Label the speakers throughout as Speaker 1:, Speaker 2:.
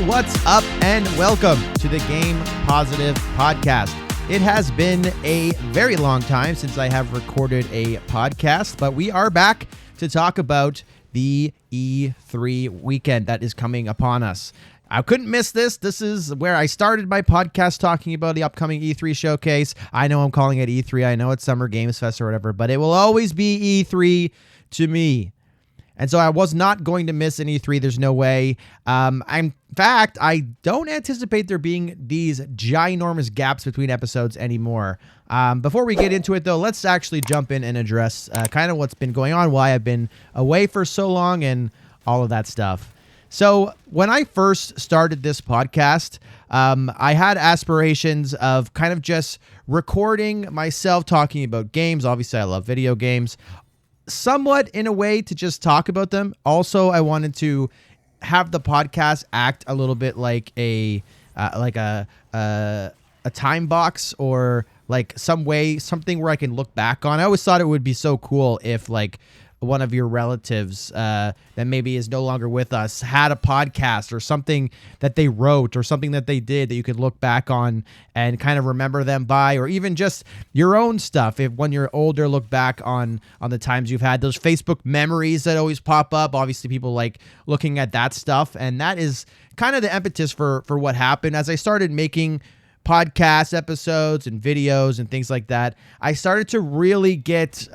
Speaker 1: what's up, and welcome to the Game Positive Podcast. It has been a very long time since I have recorded a podcast, but we are back to talk about the E3 weekend that is coming upon us. I couldn't miss this. This is where I started my podcast talking about the upcoming E3 showcase. I know I'm calling it E3. I know it's Summer Games Fest or whatever, but it will always be E3 to me. And so I was not going to miss an E3. There's no way. In fact, I don't anticipate there being these ginormous gaps between episodes anymore. Before we get into it, though, let's actually jump in and address kind of what's been going on, why I've been away for so long, and all of that stuff. So when I first started this podcast, I had aspirations of kind of just recording myself talking about games. Obviously, I love video games. Somewhat in a way to just talk about them. Also, I wanted to have the podcast act a little bit like a time box, or like something where I can look back on. I always thought it would be so cool if like one of your relatives that maybe is no longer with us had a podcast or something that they wrote or something that they did that you could look back on and kind of remember them by, or even just your own stuff. If when you're older, look back on the times you've had those Facebook memories that always pop up. Obviously, people like looking at that stuff, and that is kind of the impetus for what happened as I started making podcast episodes and videos and things like that. I started to really get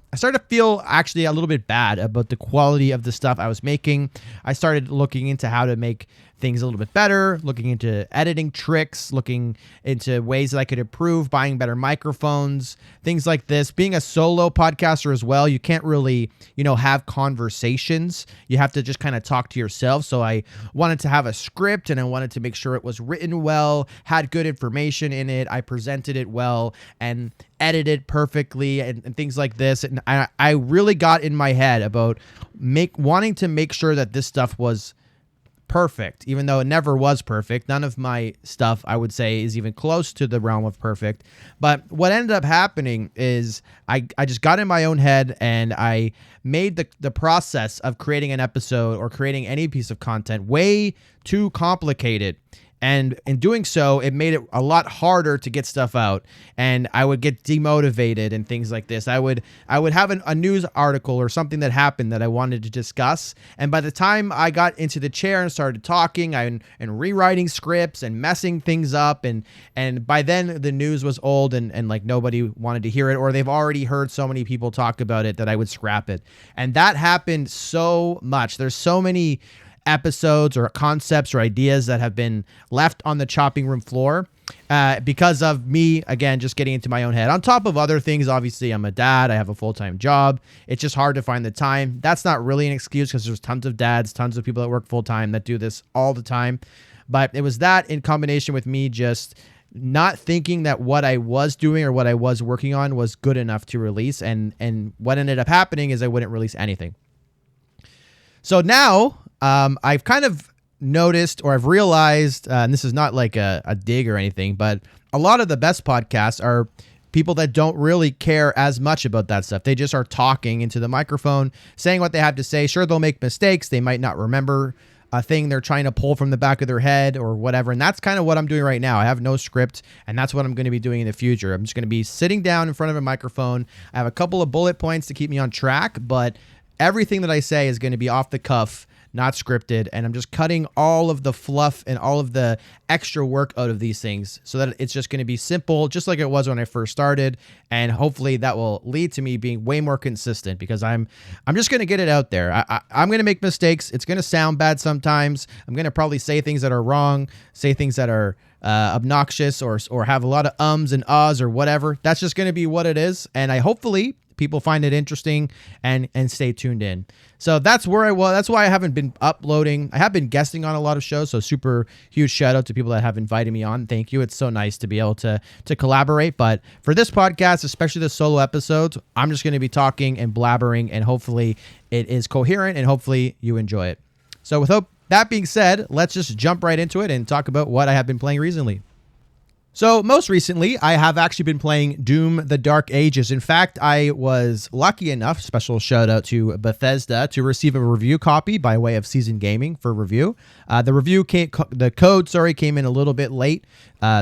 Speaker 1: I started to feel actually a little bit bad about the quality of the stuff I was making. I started looking into how to make things a little bit better, looking into editing tricks, looking into ways that I could improve, buying better microphones, things like this. Being a solo podcaster as well, you can't really, have conversations. You have to just kind of talk to yourself. So I wanted to have a script, and I wanted to make sure it was written well, had good information in it. I presented it well and edited perfectly and things like this. And I really got in my head about wanting to make sure that this stuff was perfect, even though it never was perfect. None of my stuff, I would say, is even close to the realm of perfect. But what ended up happening is I just got in my own head, and I made the process of creating an episode or creating any piece of content way too complicated. And in doing so, it made it a lot harder to get stuff out, and I would get demotivated and things like this. I would have a news article or something that happened that I wanted to discuss, and by the time I got into the chair and started talking and rewriting scripts and messing things up, and by then the news was old and like nobody wanted to hear it, or they've already heard so many people talk about it that I would scrap it. And that happened so much. There's so many episodes or concepts or ideas that have been left on the chopping room floor because of me, again, just getting into my own head. On top of other things, obviously, I'm a dad. I have a full-time job. It's just hard to find the time. That's not really an excuse, because there's tons of dads, tons of people that work full-time that do this all the time. But it was that in combination with me just not thinking that what I was doing or what I was working on was good enough to release. And what ended up happening is I wouldn't release anything. So now I've kind of noticed, or I've realized, and this is not like a dig or anything, but a lot of the best podcasts are people that don't really care as much about that stuff. They just are talking into the microphone, saying what they have to say. Sure, they'll make mistakes. They might not remember a thing they're trying to pull from the back of their head or whatever. And that's kind of what I'm doing right now. I have no script, and that's what I'm going to be doing in the future. I'm just going to be sitting down in front of a microphone. I have a couple of bullet points to keep me on track, but everything that I say is going to be off the cuff, not scripted, and I'm just cutting all of the fluff and all of the extra work out of these things so that it's just going to be simple, just like it was when I first started, and hopefully that will lead to me being way more consistent, because I'm just going to get it out there. I'm going to make mistakes. It's going to sound bad sometimes. I'm going to probably say things that are wrong, say things that are obnoxious, or have a lot of ums and ahs or whatever. That's just going to be what it is, and hopefully people find it interesting and stay tuned in. So that's where I was. That's why I haven't been uploading. I have been guesting on a lot of shows, so super huge shout out to people that have invited me on. Thank you. It's so nice to be able to collaborate. But for this podcast, especially the solo episodes, I'm just going to be talking and blabbering, and hopefully it is coherent, and hopefully you enjoy it. So without that being said, let's just jump right into it and talk about what I have been playing recently. So most recently, I have actually been playing Doom: The Dark Ages. In fact, I was lucky enough, special shout out to Bethesda, to receive a review copy by way of Season Gaming for review. The code came in a little bit late,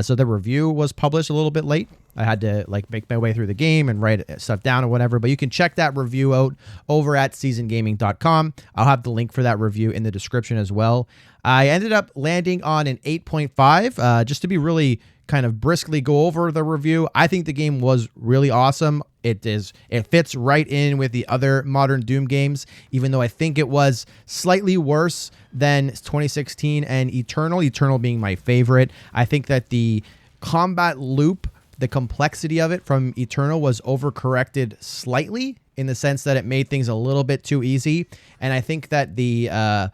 Speaker 1: so the review was published a little bit late. I had to make my way through the game and write stuff down or whatever, but you can check that review out over at seasongaming.com. I'll have the link for that review in the description as well. I ended up landing on an 8.5, just to be really kind of briskly go over the review. I think the game was really awesome. It fits right in with the other modern Doom games, even though I think it was slightly worse than 2016 and Eternal. Eternal being my favorite. I think that the combat loop, the complexity of it from Eternal was overcorrected slightly in the sense that it made things a little bit too easy. And I think that the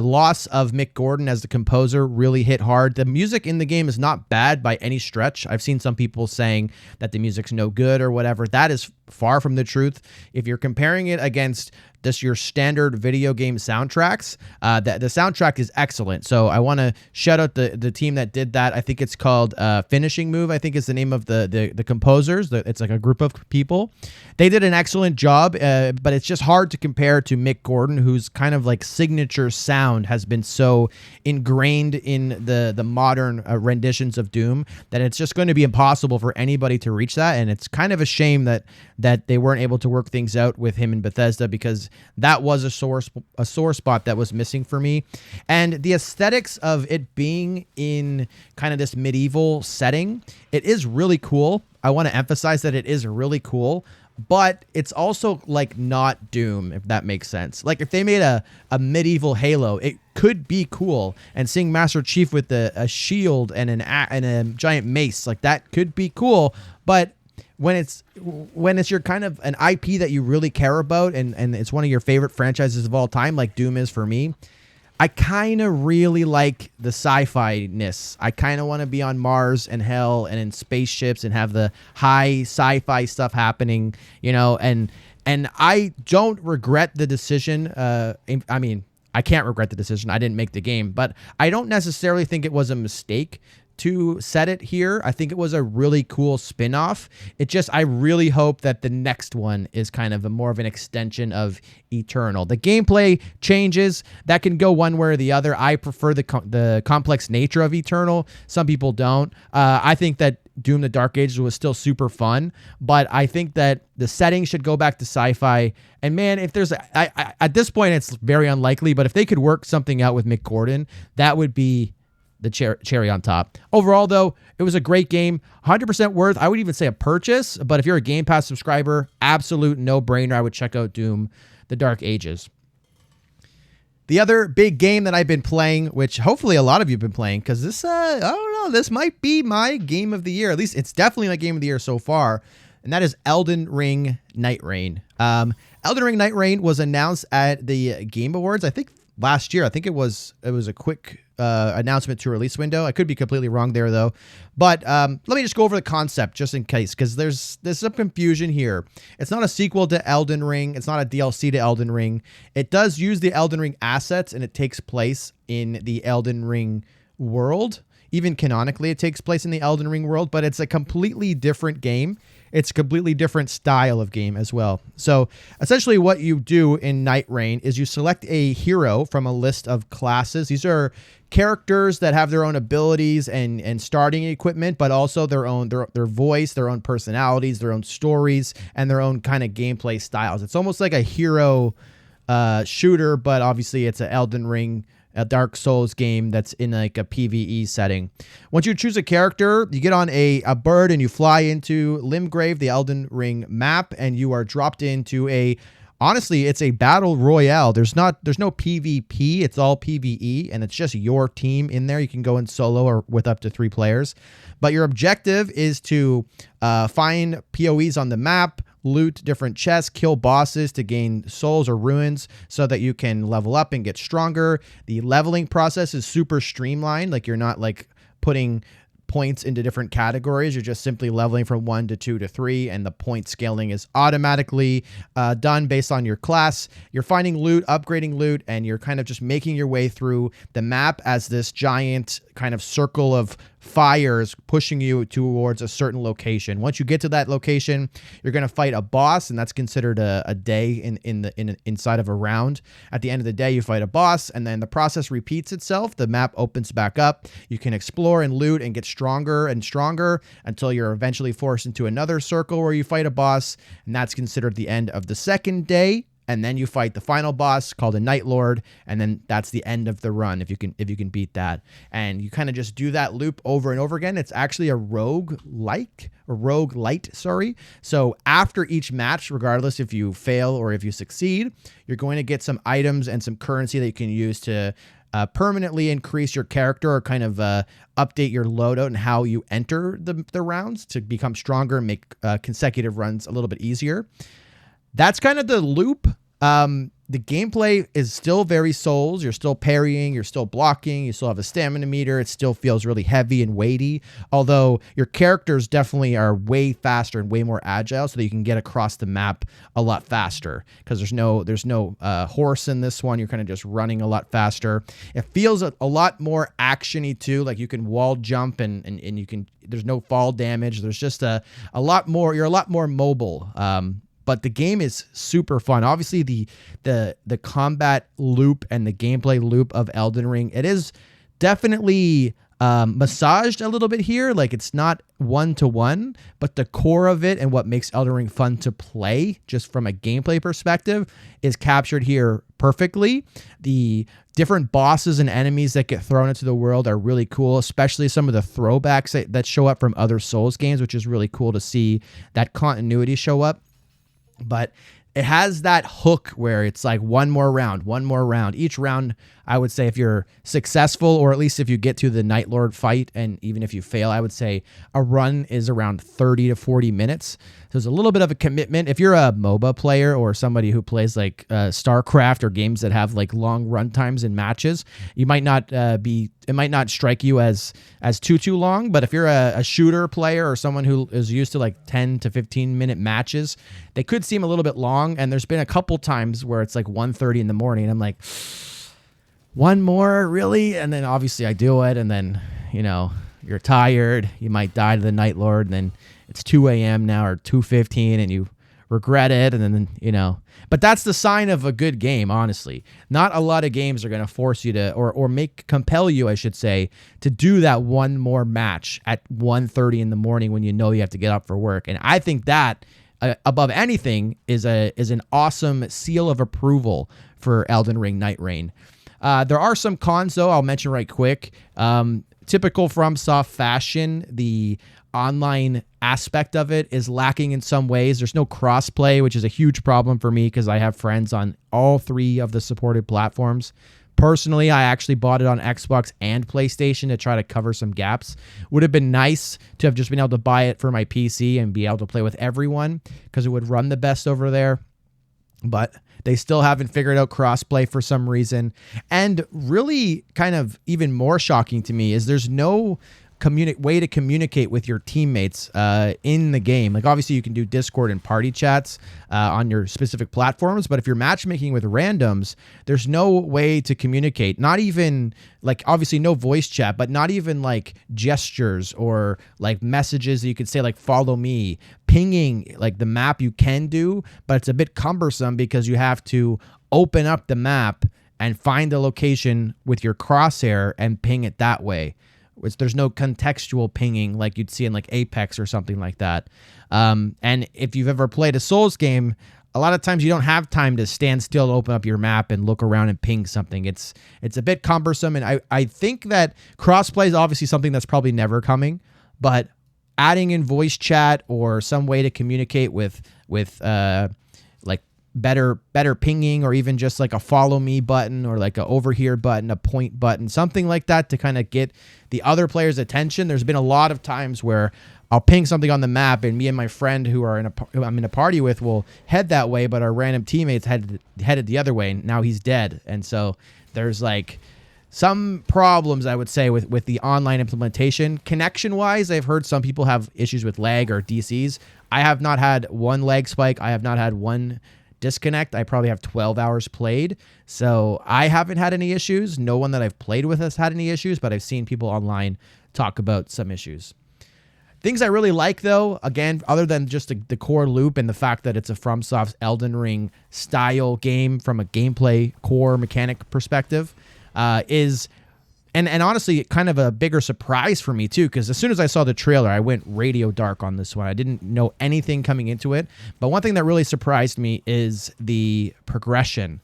Speaker 1: loss of Mick Gordon as the composer really hit hard. The music in the game is not bad by any stretch. I've seen some people saying that the music's no good or whatever. That is far from the truth. If you're comparing it against your standard video game soundtracks, the soundtrack is excellent. So I want to shout out the team that did that. I think it's called Finishing Move, I think is the name of the composers. It's like a group of people. They did an excellent job, but it's just hard to compare to Mick Gordon, whose kind of signature sound has been so ingrained in the modern renditions of Doom that it's just going to be impossible for anybody to reach that. And it's kind of a shame that they weren't able to work things out with him in Bethesda, because that was a sore spot that was missing for me. And the aesthetics of it being in kind of this medieval setting, it is really cool. I want to emphasize that it is really cool, but it's also not Doom, if that makes sense. If they made a medieval Halo, it could be cool, and seeing Master Chief with a shield and a giant mace, that could be cool. But when it's your kind of an IP that you really care about, and it's one of your favorite franchises of all time, like Doom is for me, I kind of really like the sci-fi-ness. I kind of want to be on Mars and hell and in spaceships and have the high sci-fi stuff happening, and I don't regret the decision. I mean, I can't regret the decision. I didn't make the game, but I don't necessarily think it was a mistake to set it here. I think it was a really cool spin-off. I really hope that the next one is kind of more of an extension of Eternal. The gameplay changes. That can go one way or the other. I prefer the complex nature of Eternal. Some people don't. I think that Doom: The Dark Ages was still super fun, but I think that the setting should go back to sci-fi. And man, if there's at this point, it's very unlikely, but if they could work something out with Mick Gordon, that would be the cherry on top. Overall, though, it was a great game. 100% worth. I would even say a purchase. But if you're a Game Pass subscriber, absolute no-brainer. I would check out Doom: The Dark Ages. The other big game that I've been playing, which hopefully a lot of you have been playing, because this, I don't know, this might be my game of the year. At least it's definitely my game of the year so far. And that is Elden Ring Nightreign. Elden Ring Nightreign was announced at the Game Awards, I think, last year. I think it was a quick announcement to release window. I could be completely wrong there, though. But let me just go over the concept just in case, because there's some confusion here. It's not a sequel to Elden Ring. It's not a DLC to Elden Ring. It does use the Elden Ring assets, and it takes place in the Elden Ring world. Even canonically, it takes place in the Elden Ring world, but it's a completely different game. It's a completely different style of game as well. So essentially what you do in Nightreign is you select a hero from a list of classes. These are characters that have their own abilities and starting equipment, but also their voice, their own personalities, their own stories, and their own kind of gameplay styles. It's almost like a hero shooter, but obviously it's an Elden Ring, a Dark Souls game that's in a PvE setting. Once you choose a character, you get on a bird and you fly into Limgrave, the Elden Ring map, and you are dropped into honestly, it's a battle royale. There's no PvP. It's all PvE, and it's just your team in there. You can go in solo or with up to 3 players. But your objective is to find PoEs on the map, loot different chests, kill bosses to gain souls or ruins so that you can level up and get stronger. The leveling process is super streamlined. You're not putting points into different categories. You're just simply leveling from 1 to 2 to 3, and the point scaling is automatically done based on your class. You're finding loot, upgrading loot, and you're kind of just making your way through the map as this giant kind of circle of fires pushing you towards a certain location. Once you get to that location, you're going to fight a boss, and that's considered a day inside of a round. At the end of the day, you fight a boss, and then the process repeats itself. The map opens back up. You can explore and loot and get stronger and stronger until you're eventually forced into another circle where you fight a boss, and that's considered the end of the second day. And then you fight the final boss called a Night Lord, and then that's the end of the run if you can beat that. And you kind of just do that loop over and over again. It's actually a roguelite, sorry. So after each match, regardless if you fail or if you succeed, you're going to get some items and some currency that you can use to permanently increase your character or kind of update your loadout and how you enter the rounds to become stronger and make consecutive runs a little bit easier. That's kind of the loop. The gameplay is still very Souls. You're still parrying, you're still blocking, you still have a stamina meter. It still feels really heavy and weighty, although your characters definitely are way faster and way more agile so that you can get across the map a lot faster because there's no horse in this one. You're kind of just running a lot faster. It feels a lot more actiony too. Like you can wall jump and you can, there's no fall damage. There's just a lot more, you're a lot more mobile. But the game is super fun. Obviously, the combat loop and the gameplay loop of Elden Ring, it is definitely massaged a little bit here. Like it's not one-to-one, but the core of it and what makes Elden Ring fun to play, just from a gameplay perspective, is captured here perfectly. The different bosses and enemies that get thrown into the world are really cool, especially some of the throwbacks that show up from other Souls games, which is really cool to see that continuity show up. But it has that hook where it's like one more round. Each round, I would say if you're successful, or at least if you get to the Night Lord fight, and even if you fail, I would say a run is around 30 to 40 minutes. So there's a little bit of a commitment. If you're a MOBA player or somebody who plays like StarCraft or games that have like long run times in matches, you might not it might not strike you as too long. But if you're a shooter player or someone who is used to like 10 to 15 minute matches, they could seem a little bit long. And there's been a couple times where it's like 1:30 in the morning. I'm like, one more, really? And then obviously I do it, and then, you know, you're tired, you might die to the Night Lord, and then it's 2 a.m. now or 2:15 and you regret it, and then, you know. But that's the sign of a good game, honestly. Not a lot of games are going to force you to, or compel you, I should say, to do that one more match at 1:30 in the morning when you know you have to get up for work. And I think that, above anything, is an awesome seal of approval for Elden Ring Nightreign. There are some cons, though, I'll mention right quick. Typical FromSoft fashion, the online aspect of it is lacking in some ways. There's no crossplay, which is a huge problem for me because I have friends on all three of the supported platforms. Personally, I actually bought it on Xbox and PlayStation to try to cover some gaps. Would have been nice to have just been able to buy it for my PC and be able to play with everyone because it would run the best over there. But they still haven't figured out crossplay for some reason. And really kind of even more shocking to me is there's no way to communicate with your teammates in the game. Like obviously you can do Discord and party chats on your specific platforms, but if you're matchmaking with randoms, there's no way to communicate. Not even like, obviously no voice chat, but not even like gestures or like messages that you could say like follow me. Pinging like the map you can do, but it's a bit cumbersome because you have to open up the map and find the location with your crosshair and ping it that way. There's no contextual pinging like you'd see in like Apex or something like that. And if you've ever played a Souls game, a lot of times you don't have time to stand still, open up your map and look around and ping something. It's a bit cumbersome. And I think that crossplay is obviously something that's probably never coming, but adding in voice chat or some way to communicate with like better pinging, or even just like a follow me button or like a over here button, a point button, something like that to kind of get the other player's attention. There's been a lot of times where I'll ping something on the map and me and my friend who I'm in a party with will head that way, but our random teammates headed the other way and now he's dead. And so there's like some problems, I would say, with the online implementation. Connection-wise, I've heard some people have issues with lag or DCs. I have not had one lag spike. I have not had one disconnect. I probably have 12 hours played. So I haven't had any issues. No one that I've played with has had any issues, but I've seen people online talk about some issues. Things I really like, though, again, other than just the core loop and the fact that it's a FromSoft Elden Ring style game from a gameplay core mechanic perspective, is, and honestly, kind of a bigger surprise for me, too, because as soon as I saw the trailer, I went radio dark on this one. I didn't know anything coming into it. But one thing that really surprised me is the progression.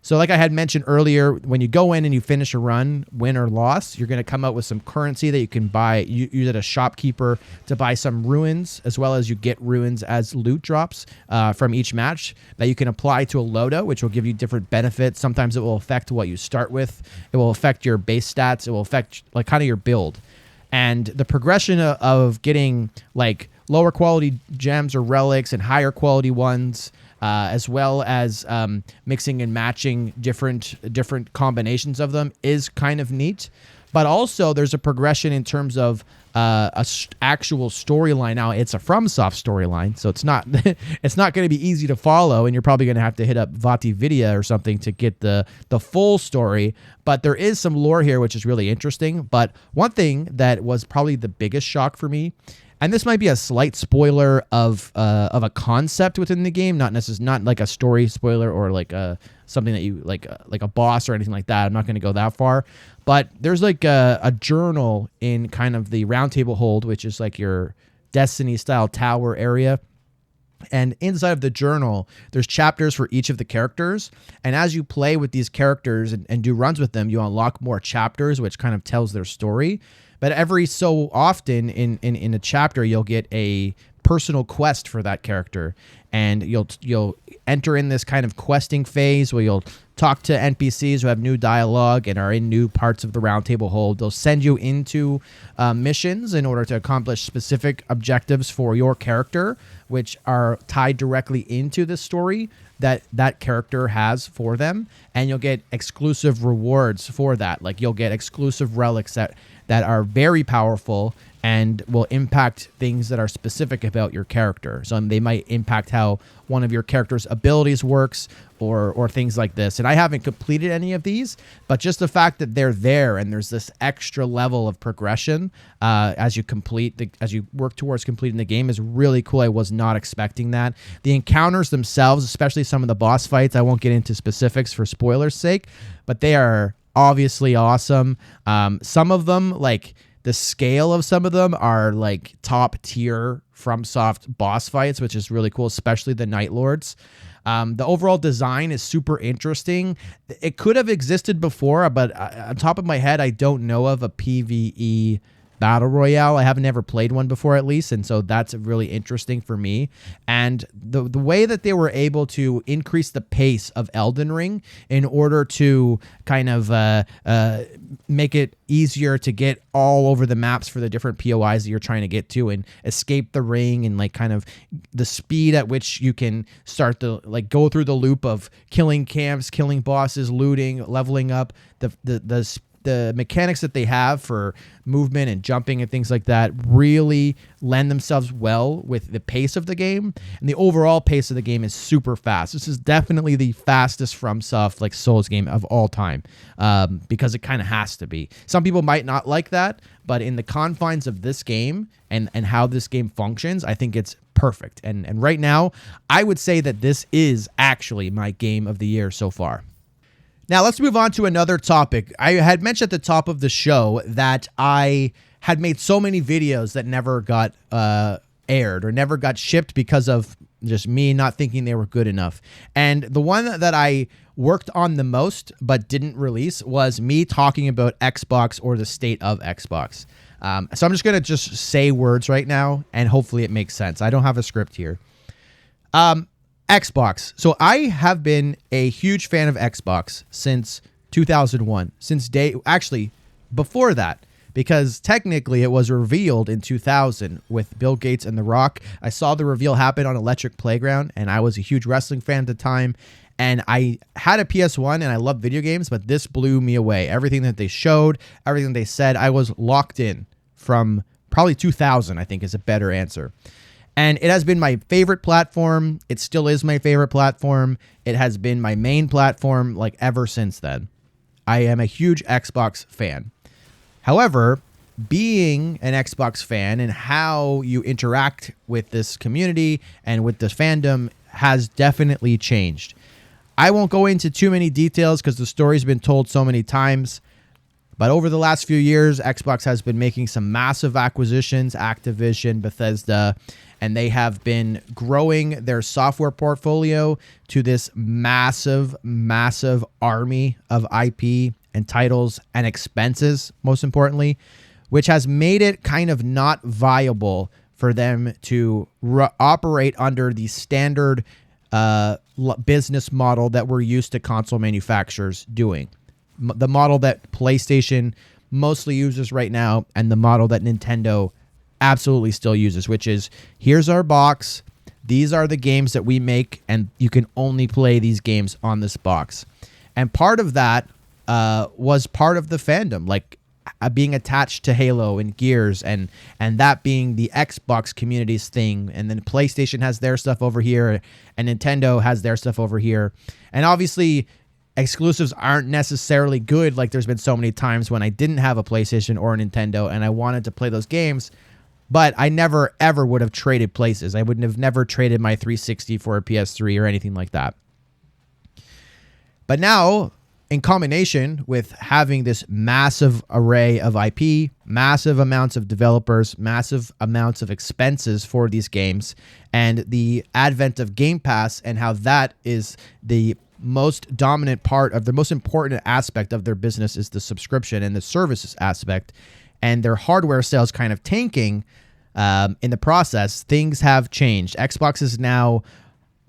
Speaker 1: So like I had mentioned earlier, when you go in and you finish a run, win or loss, you're going to come out with some currency that you can buy. You use it as a shopkeeper to buy some ruins, as well as you get ruins as loot drops from each match that you can apply to a loadout, which will give you different benefits. Sometimes it will affect what you start with. It will affect your base stats. It will affect like kind of your build. And the progression of getting like lower quality gems or relics and higher quality ones, as well as mixing and matching different combinations of them is kind of neat. But also there's a progression in terms of actual storyline. Now it's a FromSoft storyline, so it's not it's not going to be easy to follow, and you're probably going to have to hit up GOTY Video or something to get the full story. But there is some lore here, which is really interesting. But one thing that was probably the biggest shock for me, and this might be a slight spoiler of a concept within the game, not like a story spoiler or like something that you like a boss or anything like that. I'm not going to go that far, but there's like a journal in kind of the round table hold, which is like your Destiny style tower area. And inside of the journal, there's chapters for each of the characters. And as you play with these characters and do runs with them, you unlock more chapters, which kind of tells their story. But every so often in a chapter, you'll get a personal quest for that character. And you'll enter in this kind of questing phase where you'll talk to NPCs who have new dialogue and are in new parts of the round table hold. They'll send you into missions in order to accomplish specific objectives for your character, which are tied directly into the story that character has for them. And you'll get exclusive rewards for that. Like you'll get exclusive relics that are very powerful and will impact things that are specific about your character. So they might impact how one of your character's abilities works or things like this. And I haven't completed any of these, but just the fact that they're there and there's this extra level of progression as you work towards completing the game is really cool. I was not expecting that. The encounters themselves, especially some of the boss fights, I won't get into specifics for spoilers' sake, but they are obviously awesome. Some of them, like the scale of some of them, are like top tier FromSoft boss fights, which is really cool, especially the Night Lords. The overall design is super interesting. It could have existed before, but on top of my head, I don't know of a PvE battle royale. I haven't ever played one before, at least, and so that's really interesting for me. And the way that they were able to increase the pace of Elden Ring in order to kind of make it easier to get all over the maps for the different POIs that you're trying to get to and escape the ring, and like kind of the speed at which you can start to like go through the loop of killing camps, killing bosses, looting, leveling up, the mechanics that they have for movement and jumping and things like that really lend themselves well with the pace of the game. And the overall pace of the game is super fast. This is definitely the fastest FromSoft like Souls game of all time, because it kind of has to be. Some people might not like that, but in the confines of this game and how this game functions, I think it's perfect. And right now, I would say that this is actually my game of the year so far. Now, let's move on to another topic. I had mentioned at the top of the show that I had made so many videos that never got aired or never got shipped because of just me not thinking they were good enough. And the one that I worked on the most but didn't release was me talking about Xbox or the state of Xbox. So I'm just going to just say words right now, and hopefully it makes sense. I don't have a script here. Xbox. So I have been a huge fan of Xbox since 2001, actually before that, because technically it was revealed in 2000 with Bill Gates and The Rock. I saw the reveal happen on Electric Playground, and I was a huge wrestling fan at the time. And I had a PS1 and I loved video games, but this blew me away. Everything that they showed, everything they said, I was locked in from probably 2000, I think is a better answer. And it has been my favorite platform. It still is my favorite platform. It has been my main platform like ever since then. I am a huge Xbox fan. However, being an Xbox fan and how you interact with this community and with this fandom has definitely changed. I won't go into too many details because the story's been told so many times. But over the last few years, Xbox has been making some massive acquisitions, Activision, Bethesda, and they have been growing their software portfolio to this massive, massive army of IP and titles and expenses, most importantly, which has made it kind of not viable for them to operate under the standard business model that we're used to console manufacturers doing. The model that PlayStation mostly uses right now and the model that Nintendo absolutely still uses, which is here's our box. These are the games that we make, and you can only play these games on this box. And part of that was part of the fandom, like being attached to Halo and Gears and that being the Xbox community's thing. And then PlayStation has their stuff over here and Nintendo has their stuff over here. And obviously exclusives aren't necessarily good. Like there's been so many times when I didn't have a PlayStation or a Nintendo and I wanted to play those games, but I never ever would have traded places. I would have never traded my 360 for a PS3 or anything like that. But now, in combination with having this massive array of IP, massive amounts of developers, massive amounts of expenses for these games, and the advent of Game Pass and how that is the most dominant part of the most important aspect of their business is the subscription and the services aspect, and their hardware sales kind of tanking in the process, things have changed. Xbox is now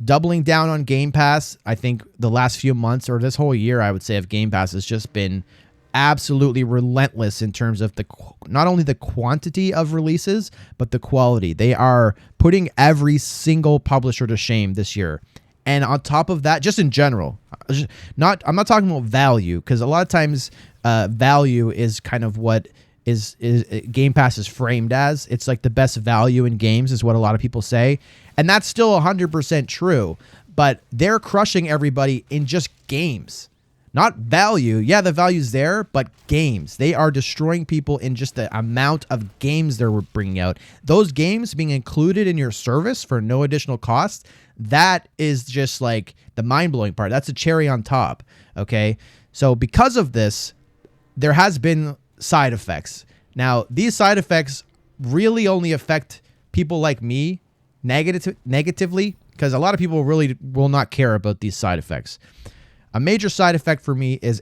Speaker 1: doubling down on Game Pass. I think the last few months or this whole year, I would say, of Game Pass has just been absolutely relentless in terms of the not only the quantity of releases, but the quality. They are putting every single publisher to shame this year. And on top of that, just in general, I'm not talking about value, because a lot of times value is kind of what is Game Pass is framed as. It's like the best value in games is what a lot of people say. And that's still 100% true. But they're crushing everybody in just games. Not value. Yeah, the value's there, but games. They are destroying people in just the amount of games they're bringing out. Those games being included in your service for no additional cost, that is just like the mind-blowing part. That's a cherry on top, okay? So because of this, there has been side effects. Now, these side effects really only affect people like me negatively, because a lot of people really will not care about these side effects. A major side effect for me is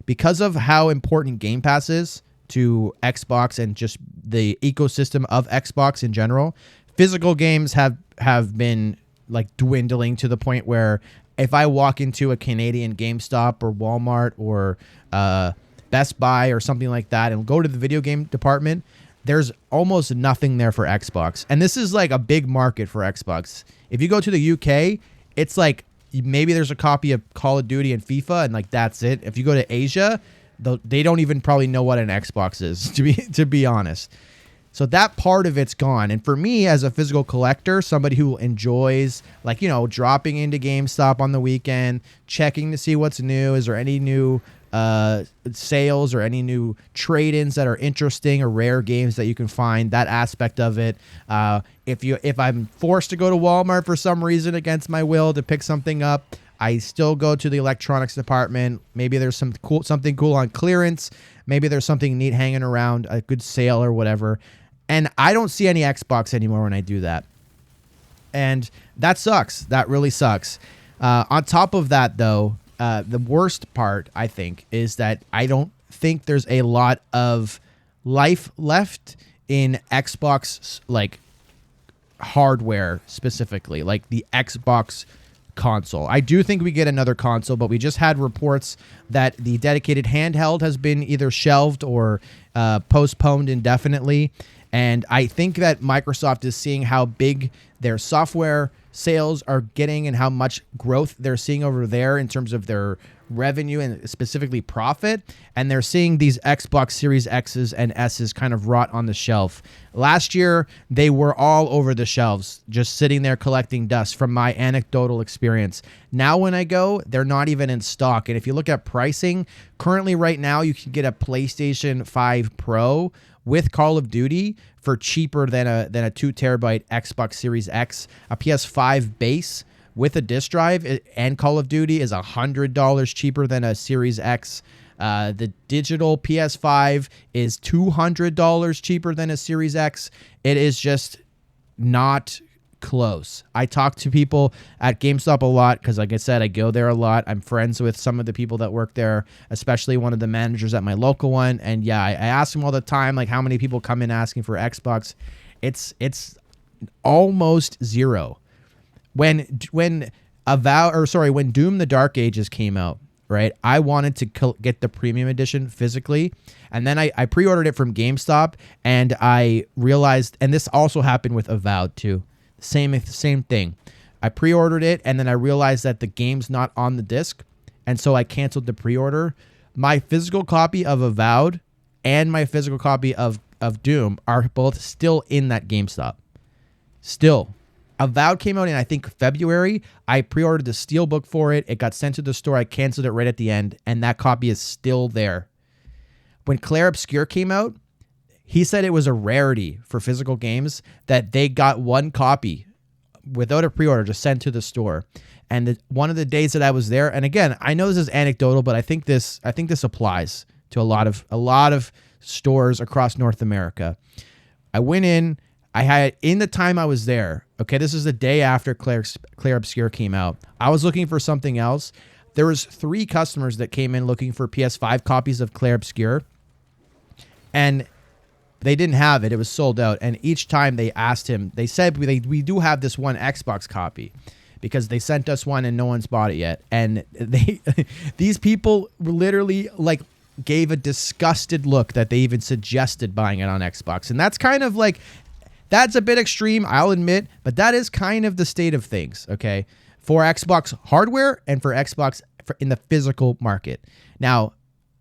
Speaker 1: because of how important Game Pass is to Xbox and just the ecosystem of Xbox in general, physical games have been like dwindling to the point where if I walk into a Canadian GameStop or Walmart or Best Buy or something like that and go to the video game department, there's almost nothing there for Xbox. And this is like a big market for Xbox. If you go to the UK, it's like maybe there's a copy of Call of Duty and FIFA, and like that's it. If you go to Asia, they don't even probably know what an Xbox is, to be honest. So that part of it's gone. And for me, as a physical collector, somebody who enjoys, like, you know, dropping into GameStop on the weekend, checking to see what's new, is there any new sales or any new trade-ins that are interesting or rare games that you can find, that aspect of it. If I'm forced to go to Walmart for some reason against my will to pick something up, I still go to the electronics department. Maybe there's something cool on clearance. Maybe there's something neat hanging around, a good sale or whatever. And I don't see any Xbox anymore when I do that. And that sucks. That really sucks. On top of that, though, the worst part, I think, is that I don't think there's a lot of life left in Xbox, like, hardware specifically, like the Xbox console. I do think we get another console, but we just had reports that the dedicated handheld has been either shelved or postponed indefinitely. And I think that Microsoft is seeing how big their software sales are getting and how much growth they're seeing over there in terms of their revenue and specifically profit, and they're seeing these Xbox Series X's and S's kind of rot on the shelf. Last year, they were all over the shelves, just sitting there collecting dust from my anecdotal experience. Now when I go, they're not even in stock. And if you look at pricing, currently right now, you can get a PlayStation 5 Pro with Call of Duty for cheaper than a 2 terabyte Xbox Series X. A PS5 base with a disc drive and Call of Duty is $100 cheaper than a Series X. The digital PS5 is $200 cheaper than a Series X. It is just not close. I talk to people at GameStop a lot because, like I said, I go there a lot. I'm friends with some of the people that work there, especially one of the managers at my local one. And yeah, I ask them all the time, like, how many people come in asking for Xbox. It's almost zero. When Doom the Dark Ages came out, right, I wanted to get the premium edition physically, and then I pre-ordered it from GameStop, and I realized, and this also happened with Avowed too, same thing. I pre-ordered it, and then I realized that the game's not on the disc, and so I canceled the pre-order. My physical copy of Avowed and my physical copy of Doom are both still in that GameStop. Still. Avowed came out in, I think, February. I pre-ordered the steelbook for it. It got sent to the store. I canceled it right at the end, and that copy is still there. When Claire Obscure came out, he said it was a rarity for physical games that they got one copy without a pre-order just sent to the store. And one of the days that I was there, and again, I know this is anecdotal, but I think this applies to a lot of stores across North America. I went in. I had, in the time I was there, okay, this is the day after Claire Obscure came out. I was looking for something else. There was 3 customers that came in looking for PS5 copies of Claire Obscure, and they didn't have it. It was sold out. And each time they asked him, they said, we do have this one Xbox copy, because they sent us one and no one's bought it yet. And these people literally like gave a disgusted look that they even suggested buying it on Xbox. And that's kind of like, that's a bit extreme, I'll admit, but that is kind of the state of things, okay, for Xbox hardware and for Xbox in the physical market. Now,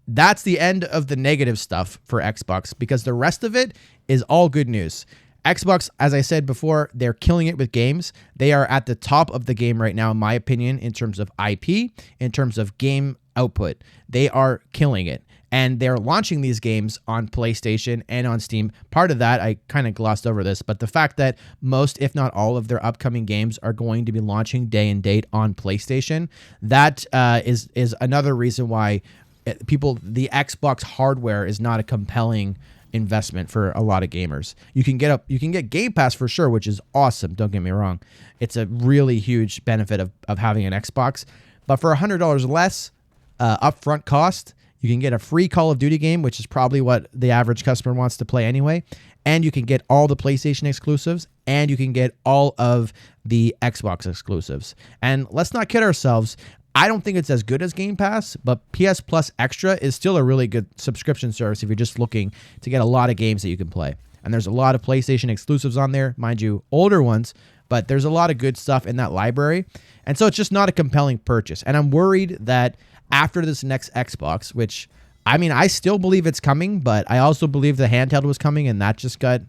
Speaker 1: that's the end of the negative stuff for Xbox, because the rest of it is all good news. Xbox, as I said before, they're killing it with games. They are at the top of the game right now, in my opinion, in terms of IP, in terms of game output. They are killing it. And they're launching these games on PlayStation and on Steam. Part of that, I kind of glossed over this, but the fact that most, if not all, of their upcoming games are going to be launching day and date on PlayStation, that is another reason why the Xbox hardware is not a compelling investment for a lot of gamers. You can get Game Pass for sure, which is awesome. Don't get me wrong; it's a really huge benefit of having an Xbox. But for $100 less upfront cost, you can get a free Call of Duty game, which is probably what the average customer wants to play anyway. And you can get all the PlayStation exclusives, and you can get all of the Xbox exclusives. And let's not kid ourselves. I don't think it's as good as Game Pass, but PS Plus Extra is still a really good subscription service if you're just looking to get a lot of games that you can play. And there's a lot of PlayStation exclusives on there, mind you, older ones, but there's a lot of good stuff in that library. And so it's just not a compelling purchase. And I'm worried that after this next Xbox, which, I mean, I still believe it's coming, but I also believe the handheld was coming, and that just got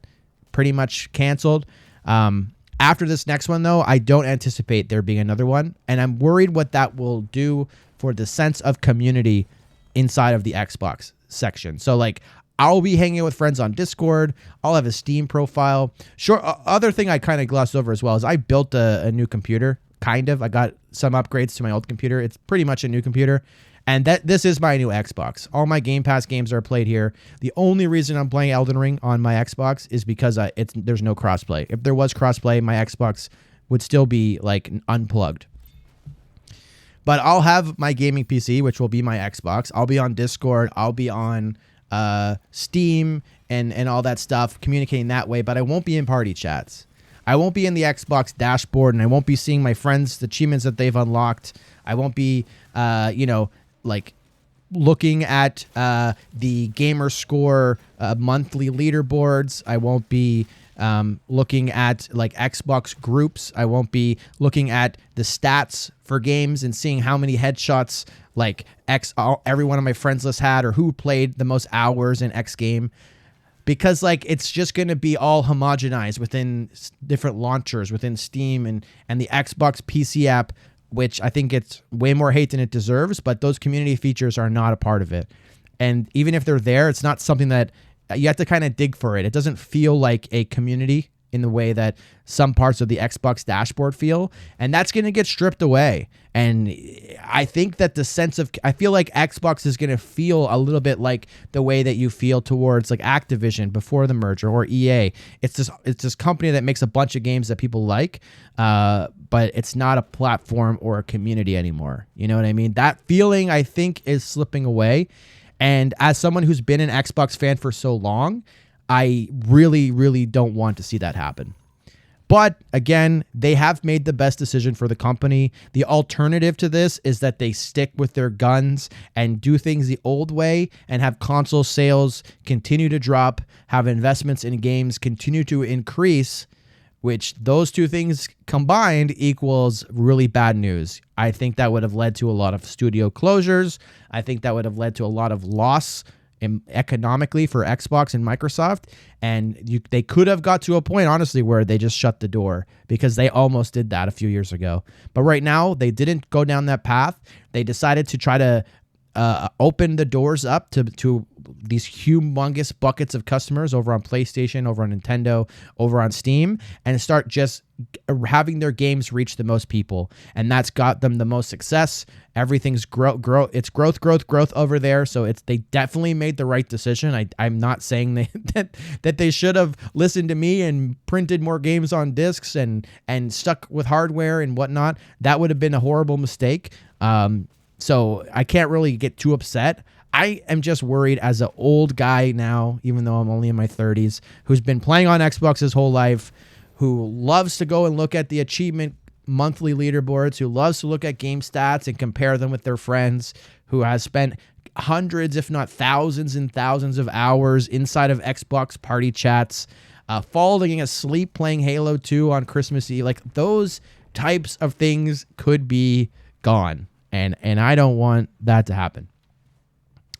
Speaker 1: pretty much canceled. After this next one, though, I don't anticipate there being another one, and I'm worried what that will do for the sense of community inside of the Xbox section. So, like, I'll be hanging with friends on Discord. I'll have a Steam profile. Sure, other thing I kind of glossed over as well is I built a new computer. Kind of. I got some upgrades to my old computer. It's pretty much a new computer. And this is my new Xbox. All my Game Pass games are played here. The only reason I'm playing Elden Ring on my Xbox is because there's no crossplay. If there was crossplay, my Xbox would still be like unplugged. But I'll have my gaming PC, which will be my Xbox. I'll be on Discord. I'll be on Steam and all that stuff, communicating that way. But I won't be in party chats. I won't be in the Xbox dashboard, and I won't be seeing my friends, the achievements that they've unlocked. I won't be, like looking at the gamer score monthly leaderboards. I won't be looking at like Xbox groups. I won't be looking at the stats for games and seeing how many headshots like every one of my friends list had, or who played the most hours in X game. Because like it's just going to be all homogenized within different launchers, within Steam and the Xbox PC app, which I think gets way more hate than it deserves. But those community features are not a part of it. And even if they're there, it's not something that you have to kind of dig for it. It doesn't feel like a community in the way that some parts of the Xbox dashboard feel. And that's going to get stripped away. And I think that I feel like Xbox is going to feel a little bit like the way that you feel towards like Activision before the merger, or EA. It's this company that makes a bunch of games that people like, but it's not a platform or a community anymore. You know what I mean? That feeling, I think, is slipping away. And as someone who's been an Xbox fan for so long, I really, really don't want to see that happen. But again, they have made the best decision for the company. The alternative to this is that they stick with their guns and do things the old way and have console sales continue to drop, have investments in games continue to increase, which those two things combined equals really bad news. I think that would have led to a lot of studio closures. I think that would have led to a lot of loss economically for Xbox and Microsoft. And they could have got to a point, honestly, where they just shut the door, because they almost did that a few years ago. But right now, they didn't go down that path. They decided to try to open the doors up to these humongous buckets of customers over on PlayStation, over on Nintendo, over on Steam, and start just having their games reach the most people. And that's got them the most success. Everything's it's growth over there. So they definitely made the right decision. I'm not saying that they should have listened to me and printed more games on discs and stuck with hardware and whatnot. That would have been a horrible mistake. So I can't really get too upset. I am just worried as an old guy now, even though I'm only in my 30s, who's been playing on Xbox his whole life, who loves to go and look at the achievement monthly leaderboards, who loves to look at game stats and compare them with their friends, who has spent hundreds, if not thousands and thousands of hours inside of Xbox party chats, falling asleep playing Halo 2 on Christmas Eve. Like, those types of things could be gone. And I don't want that to happen.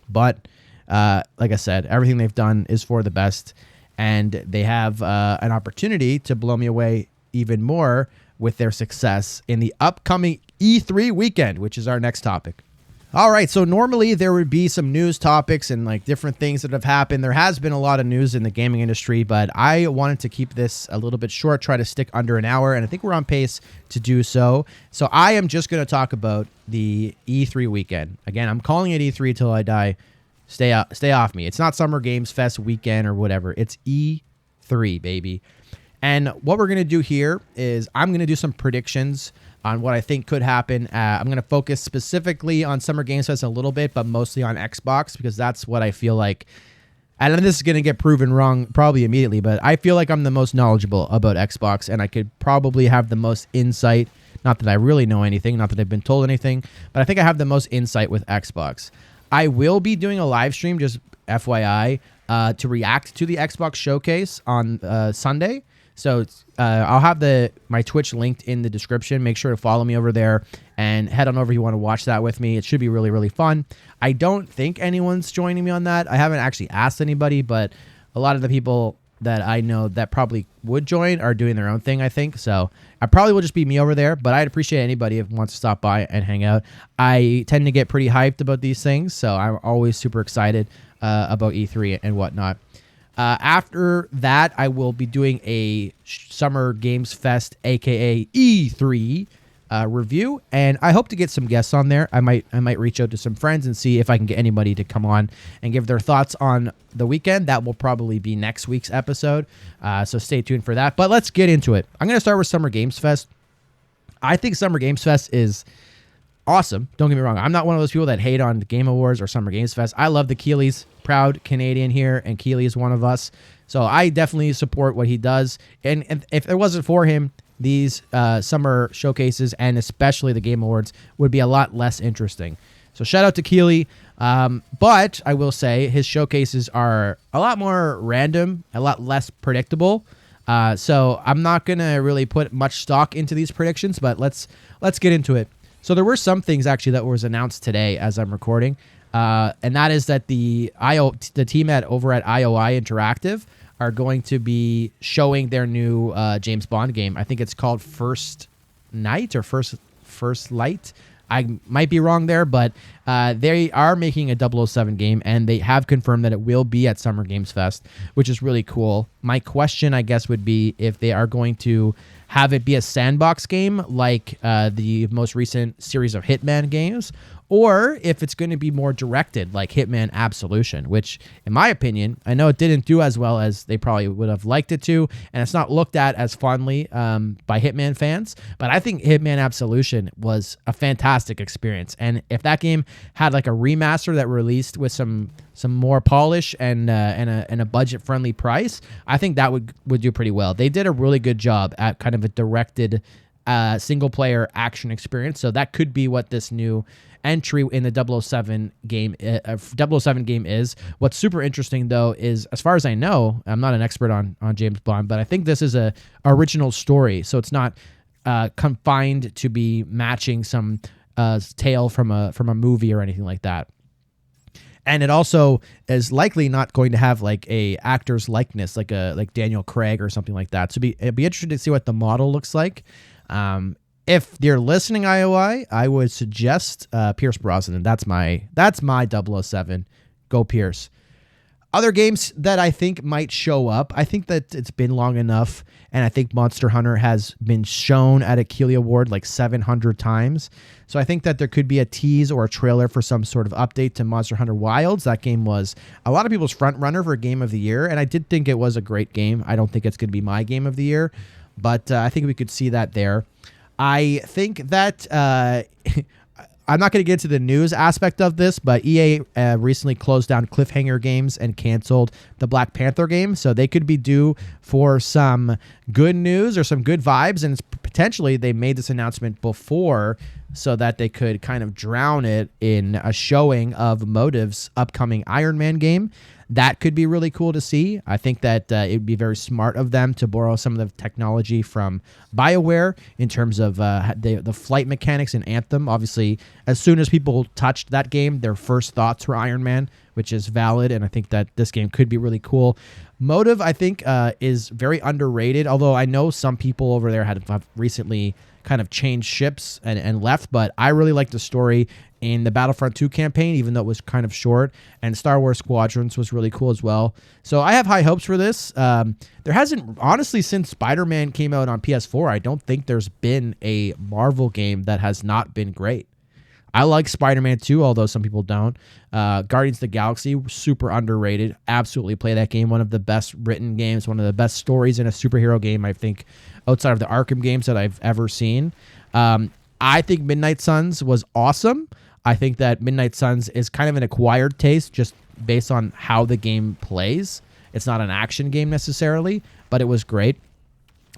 Speaker 1: But like I said, everything they've done is for the best. And they have an opportunity to blow me away even more with their success in the upcoming E3 weekend, which is our next topic. All right, so normally there would be some news topics and like different things that have happened. There has been a lot of news in the gaming industry, but I wanted to keep this a little bit short, try to stick under an hour, and I think we're on pace to do so. So I am just going to talk about the E3 weekend. Again, I'm calling it E3 till I die. Stay off me. It's not Summer Games Fest weekend or whatever. It's E3, baby. And what we're going to do here is I'm going to do some predictions on what I think could happen. I'm going to focus specifically on Summer Games Fest a little bit, but mostly on Xbox, because that's what I feel like. And this is going to get proven wrong probably immediately, but I feel like I'm the most knowledgeable about Xbox, and I could probably have the most insight. Not that I really know anything, not that I've been told anything, but I think I have the most insight with Xbox. I will be doing a live stream, just FYI, to react to the Xbox showcase on Sunday. So I'll have my Twitch linked in the description. Make sure to follow me over there and head on over if you want to watch that with me. It should be really, really fun. I don't think anyone's joining me on that. I haven't actually asked anybody, but a lot of the people that I know that probably would join are doing their own thing, I think. So I probably will just be me over there, but I'd appreciate anybody if wants to stop by and hang out. I tend to get pretty hyped about these things, so I'm always super excited about E3 and whatnot. After that, I will be doing a Summer Games Fest, aka E3, review, and I hope to get some guests on there. I might reach out to some friends and see if I can get anybody to come on and give their thoughts on the weekend. That will probably be next week's episode, so stay tuned for that. But let's get into it. I'm going to start with Summer Games Fest. I think Summer Games Fest is awesome. Don't get me wrong. I'm not one of those people that hate on the Game Awards or Summer Games Fest. I love the Keeley's. Proud Canadian here, and Keeley is one of us. So I definitely support what he does. And if it wasn't for him, these summer showcases and especially the Game Awards would be a lot less interesting. So shout out to Keeley. But I will say his showcases are a lot more random, a lot less predictable. So I'm not gonna really put much stock into these predictions, but let's get into it. So there were some things actually that was announced today as I'm recording, and that is that the team over at IOI Interactive are going to be showing their new James Bond game. I think it's called First Night or First Light. I might be wrong there, but they are making a 007 game, and they have confirmed that it will be at Summer Games Fest, which is really cool. My question, I guess, would be if they are going to have it be a sandbox game like the most recent series of Hitman games, or if it's going to be more directed like Hitman Absolution, which, in my opinion, I know it didn't do as well as they probably would have liked it to, and it's not looked at as fondly by Hitman fans, but I think Hitman Absolution was a fantastic experience, and if that game had like a remaster that released with some more polish and a budget-friendly price, I think that would do pretty well. They did a really good job at kind of a directed single-player action experience, so that could be what this new entry in the 007 game is. What's super interesting though is, as far as I know, I'm not an expert on James Bond, but I think this is a original story, so it's not confined to be matching some tale from a movie or anything like that. And it also is likely not going to have like a actor's likeness, like Daniel Craig or something like that. So it'd be interesting to see what the model looks like. If you're listening, IOI, I would suggest Pierce Brosnan. That's my 007. Go Pierce. Other games that I think might show up, I think that it's been long enough, and I think Monster Hunter has been shown at a Keighley Award like 700 times. So I think that there could be a tease or a trailer for some sort of update to Monster Hunter Wilds. That game was a lot of people's front runner for Game of the Year, and I did think it was a great game. I don't think it's going to be my Game of the Year, but I think we could see that there. I think that I'm not going to get into the news aspect of this, but EA recently closed down Cliffhanger Games and canceled the Black Panther game, so they could be due for some good news or some good vibes, and potentially they made this announcement before so that they could kind of drown it in a showing of Motive's upcoming Iron Man game. That could be really cool to see. I think that it would be very smart of them to borrow some of the technology from BioWare in terms of the flight mechanics in Anthem. Obviously, as soon as people touched that game, their first thoughts were Iron Man, which is valid, and I think that this game could be really cool. Motive, I think, is very underrated, although I know some people over there have recently kind of changed ships and left, but I really like the story in the Battlefront 2 campaign, even though it was kind of short, and Star Wars Squadrons was really cool as well. So I have high hopes for this. There hasn't, honestly, since Spider-Man came out on PS4, I don't think there's been a Marvel game that has not been great. I like Spider-Man 2, although some people don't. Guardians of the Galaxy, super underrated. Absolutely play that game. One of the best written games, one of the best stories in a superhero game, I think, outside of the Arkham games that I've ever seen. I think Midnight Suns was awesome. I think that Midnight Suns is kind of an acquired taste just based on how the game plays. It's not an action game necessarily, but it was great.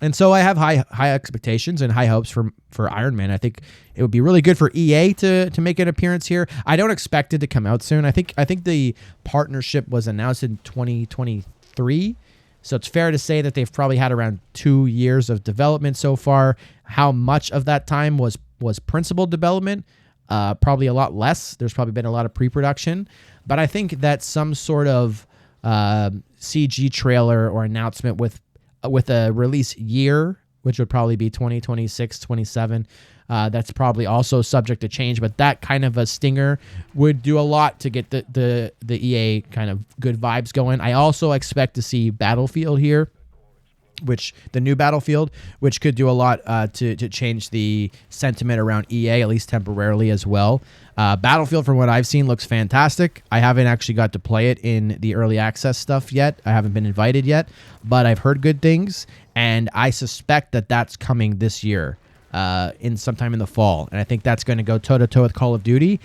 Speaker 1: And so I have high expectations and high hopes for Iron Man. I think it would be really good for EA to make an appearance here. I don't expect it to come out soon. I think the partnership was announced in 2023. So it's fair to say that they've probably had around 2 years of development so far. How much of that time was principal development? Probably a lot less. There's probably been a lot of pre-production. But I think that some sort of CG trailer or announcement with a release year, which would probably be 2026, 27, that's probably also subject to change. But that kind of a stinger would do a lot to get the EA kind of good vibes going. I also expect to see Battlefield here, the new Battlefield, which could do a lot to change the sentiment around EA, at least temporarily as well. Battlefield, from what I've seen, looks fantastic. I haven't actually got to play it in the early access stuff yet. I haven't been invited yet, but I've heard good things, and I suspect that that's coming this year, in sometime in the fall. And I think that's going to go toe-to-toe with Call of Duty.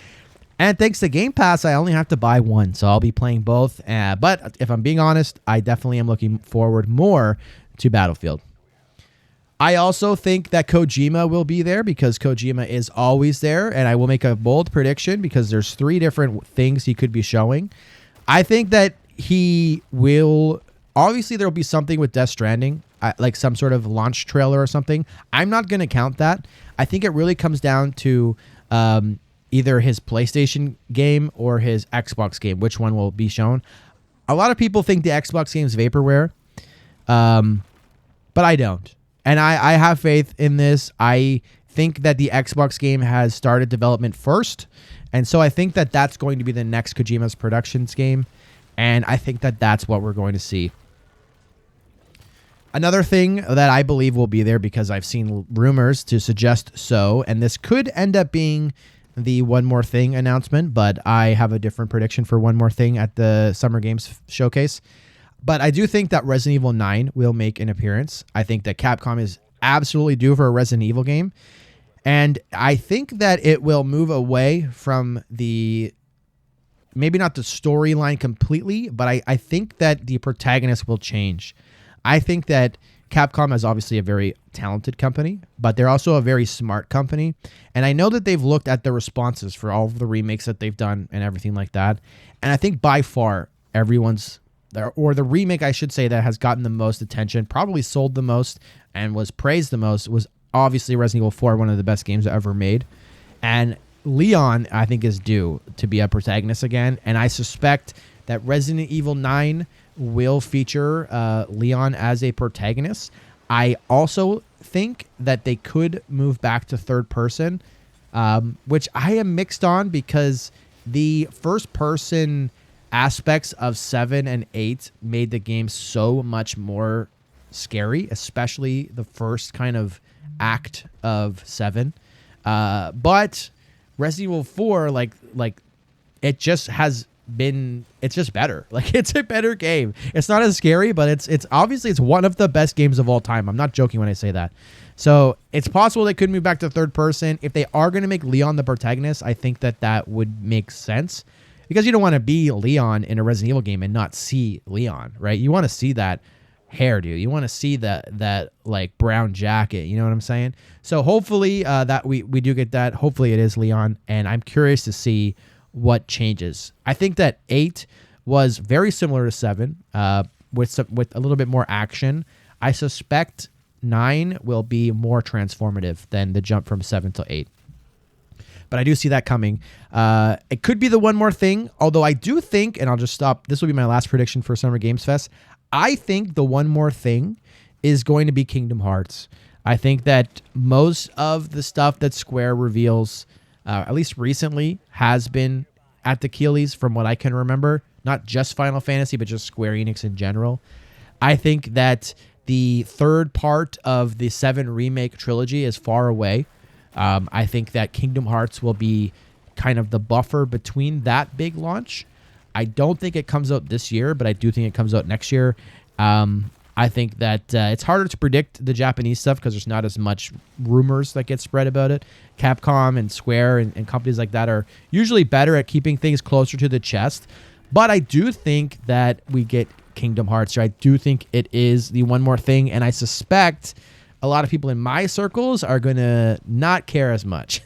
Speaker 1: And thanks to Game Pass, I only have to buy one, so I'll be playing both. But if I'm being honest, I definitely am looking forward more to Battlefield. I also think that Kojima will be there because Kojima is always there, and I will make a bold prediction because there's 3 different things he could be showing. I think that he will... Obviously, there will be something with Death Stranding. like some sort of launch trailer or something. I'm not going to count that. I think it really comes down to either his PlayStation game or his Xbox game, which one will be shown. A lot of people think the Xbox game is vaporware, but I don't. And I have faith in this. I think that the Xbox game has started development first, and so I think that that's going to be the next Kojima's Productions game, and I think that that's what we're going to see. Another thing that I believe will be there, because I've seen rumors to suggest so, and this could end up being the One More Thing announcement, but I have a different prediction for One More Thing at the Summer Games Showcase. But I do think that Resident Evil 9 will make an appearance. I think that Capcom is absolutely due for a Resident Evil game. And I think that it will move away from maybe not the storyline completely, but I think that the protagonist will change. I think that Capcom is obviously a very talented company, but they're also a very smart company. And I know that they've looked at the responses for all of the remakes that they've done and everything like that. And I think by far the remake, I should say, that has gotten the most attention, probably sold the most and was praised the most, was obviously Resident Evil 4, one of the best games ever made. And Leon, I think, is due to be a protagonist again. And I suspect that Resident Evil 9 will feature Leon as a protagonist. I also think that they could move back to third person, which I am mixed on, because the first person aspects of 7 and 8 made the game so much more scary, especially the first kind of act of 7. But Resident Evil 4, like it just it's just better. Like, it's a better game. It's not as scary, but it's obviously it's one of the best games of all time. I'm not joking when I say that. So it's possible they could move back to third person. If they are going to make Leon the protagonist, I think that would make sense, because you don't want to be Leon in a Resident Evil game and not see Leon, right? You want to see that hairdo. You want to see that like brown jacket. You know what I'm saying? So hopefully that we do get that. Hopefully it is Leon, and I'm curious to see what changes. I think that 8 was very similar to 7, with a little bit more action. I suspect 9 will be more transformative than the jump from 7 to 8. But I do see that coming. It could be the One More Thing, although I do think, and I'll just stop, this will be my last prediction for Summer Games Fest, I think the One More Thing is going to be Kingdom Hearts. I think that most of the stuff that Square reveals, at least recently, has been at the Keelys, from what I can remember. Not just Final Fantasy, but just Square Enix in general. I think that the third part of the 7 remake trilogy is far away. I think that Kingdom Hearts will be kind of the buffer between that big launch. I don't think it comes out this year, but I do think it comes out next year. I think that it's harder to predict the Japanese stuff because there's not as much rumors that get spread about it. Capcom and Square and companies like that are usually better at keeping things closer to the chest. But I do think that we get Kingdom Hearts. I do think it is the One More Thing, and I suspect a lot of people in my circles are going to not care as much.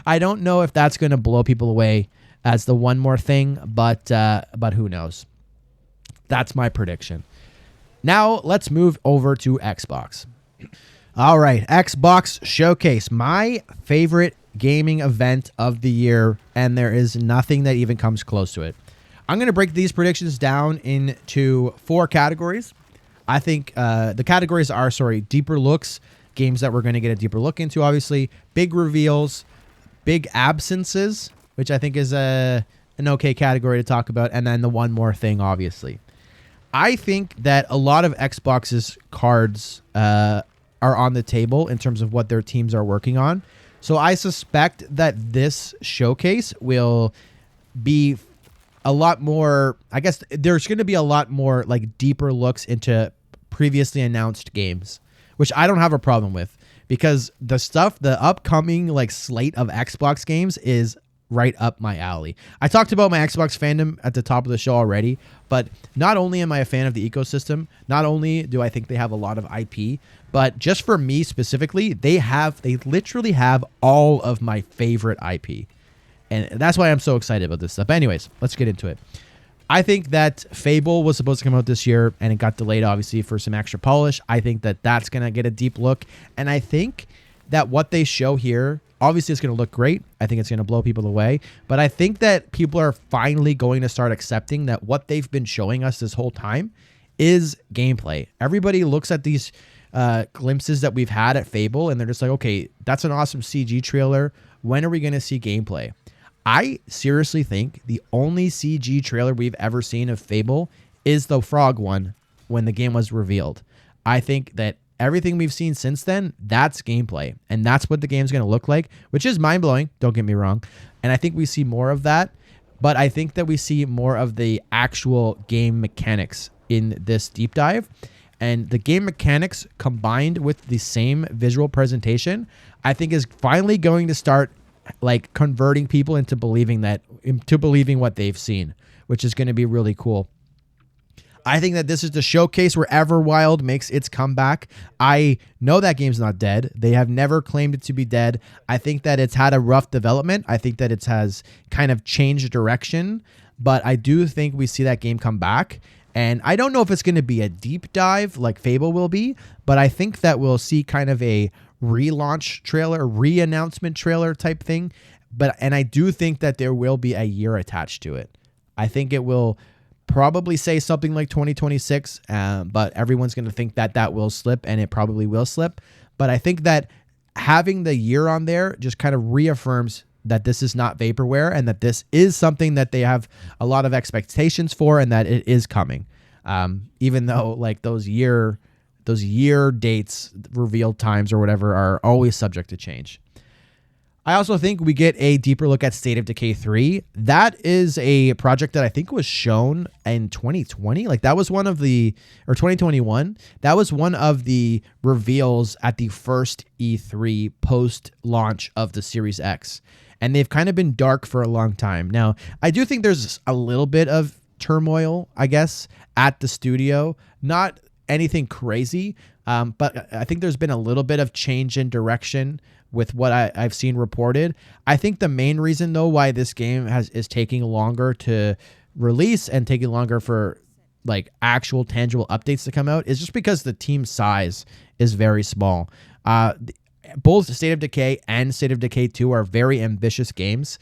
Speaker 1: I don't know if that's going to blow people away as the One More Thing, but who knows? That's my prediction. Now, let's move over to Xbox. All right, Xbox Showcase, my favorite gaming event of the year, and there is nothing that even comes close to it. I'm going to break these predictions down into 4 categories. I think the categories are, deeper looks, games that we're going to get a deeper look into, obviously, big reveals, big absences, which I think is an okay category to talk about, and then the One More Thing, obviously. I think that a lot of Xbox's cards are on the table in terms of what their teams are working on. So I suspect that this showcase will be a lot more, I guess there's going to be a lot more like deeper looks into previously announced games, which I don't have a problem with, because the upcoming like slate of Xbox games is right up my alley. I talked about my Xbox fandom at the top of the show already, but not only am I a fan of the ecosystem, not only do I think they have a lot of IP, but just for me specifically, they literally have all of my favorite IP. And that's why I'm so excited about this stuff. But anyways, let's get into it. I think that Fable was supposed to come out this year, and it got delayed, obviously, for some extra polish. I think that that's going to get a deep look. And I think that what they show here, obviously, it's going to look great. I think it's going to blow people away. But I think that people are finally going to start accepting that what they've been showing us this whole time is gameplay. Everybody looks at these glimpses that we've had at Fable, and they're just like, okay, that's an awesome CG trailer. When are we going to see gameplay? I seriously think the only CG trailer we've ever seen of Fable is the frog one when the game was revealed. I think that everything we've seen since then, that's gameplay. And that's what the game's going to look like, which is mind-blowing, don't get me wrong. And I think we see more of that. But I think that we see more of the actual game mechanics in this deep dive. And the game mechanics combined with the same visual presentation, I think is finally going to start like converting people into believing what they've seen, which is going to be really cool. I think that this is the showcase where Everwild makes its comeback. I know that game's not dead. They have never claimed it to be dead. I think that it's had a rough development. I think that it has kind of changed direction, but I do think we see that game come back. And I don't know if it's going to be a deep dive like Fable will be, but I think that we'll see kind of a relaunch trailer, re-announcement trailer type thing. And I do think that there will be a year attached to it. I think it will probably say something like 2026, but everyone's going to think that that will slip, and it probably will slip. But I think that having the year on there just kind of reaffirms that this is not vaporware and that this is something that they have a lot of expectations for and that it is coming. Even though like those year dates, reveal times or whatever are always subject to change. I also think we get a deeper look at State of Decay 3. That is a project that I think was shown in 2020. Like that was one of the, or 2021. That was one of the reveals at the first E3 post launch of the Series X. And they've kind of been dark for a long time. Now, I do think there's a little bit of turmoil, I guess, at the studio. Not anything crazy, but I think there's been a little bit of change in direction with what I've seen reported. I think the main reason, though, why this game is taking longer to release and taking longer for like actual tangible updates to come out is just because the team size is very small. Both State of Decay and State of Decay 2 are very ambitious games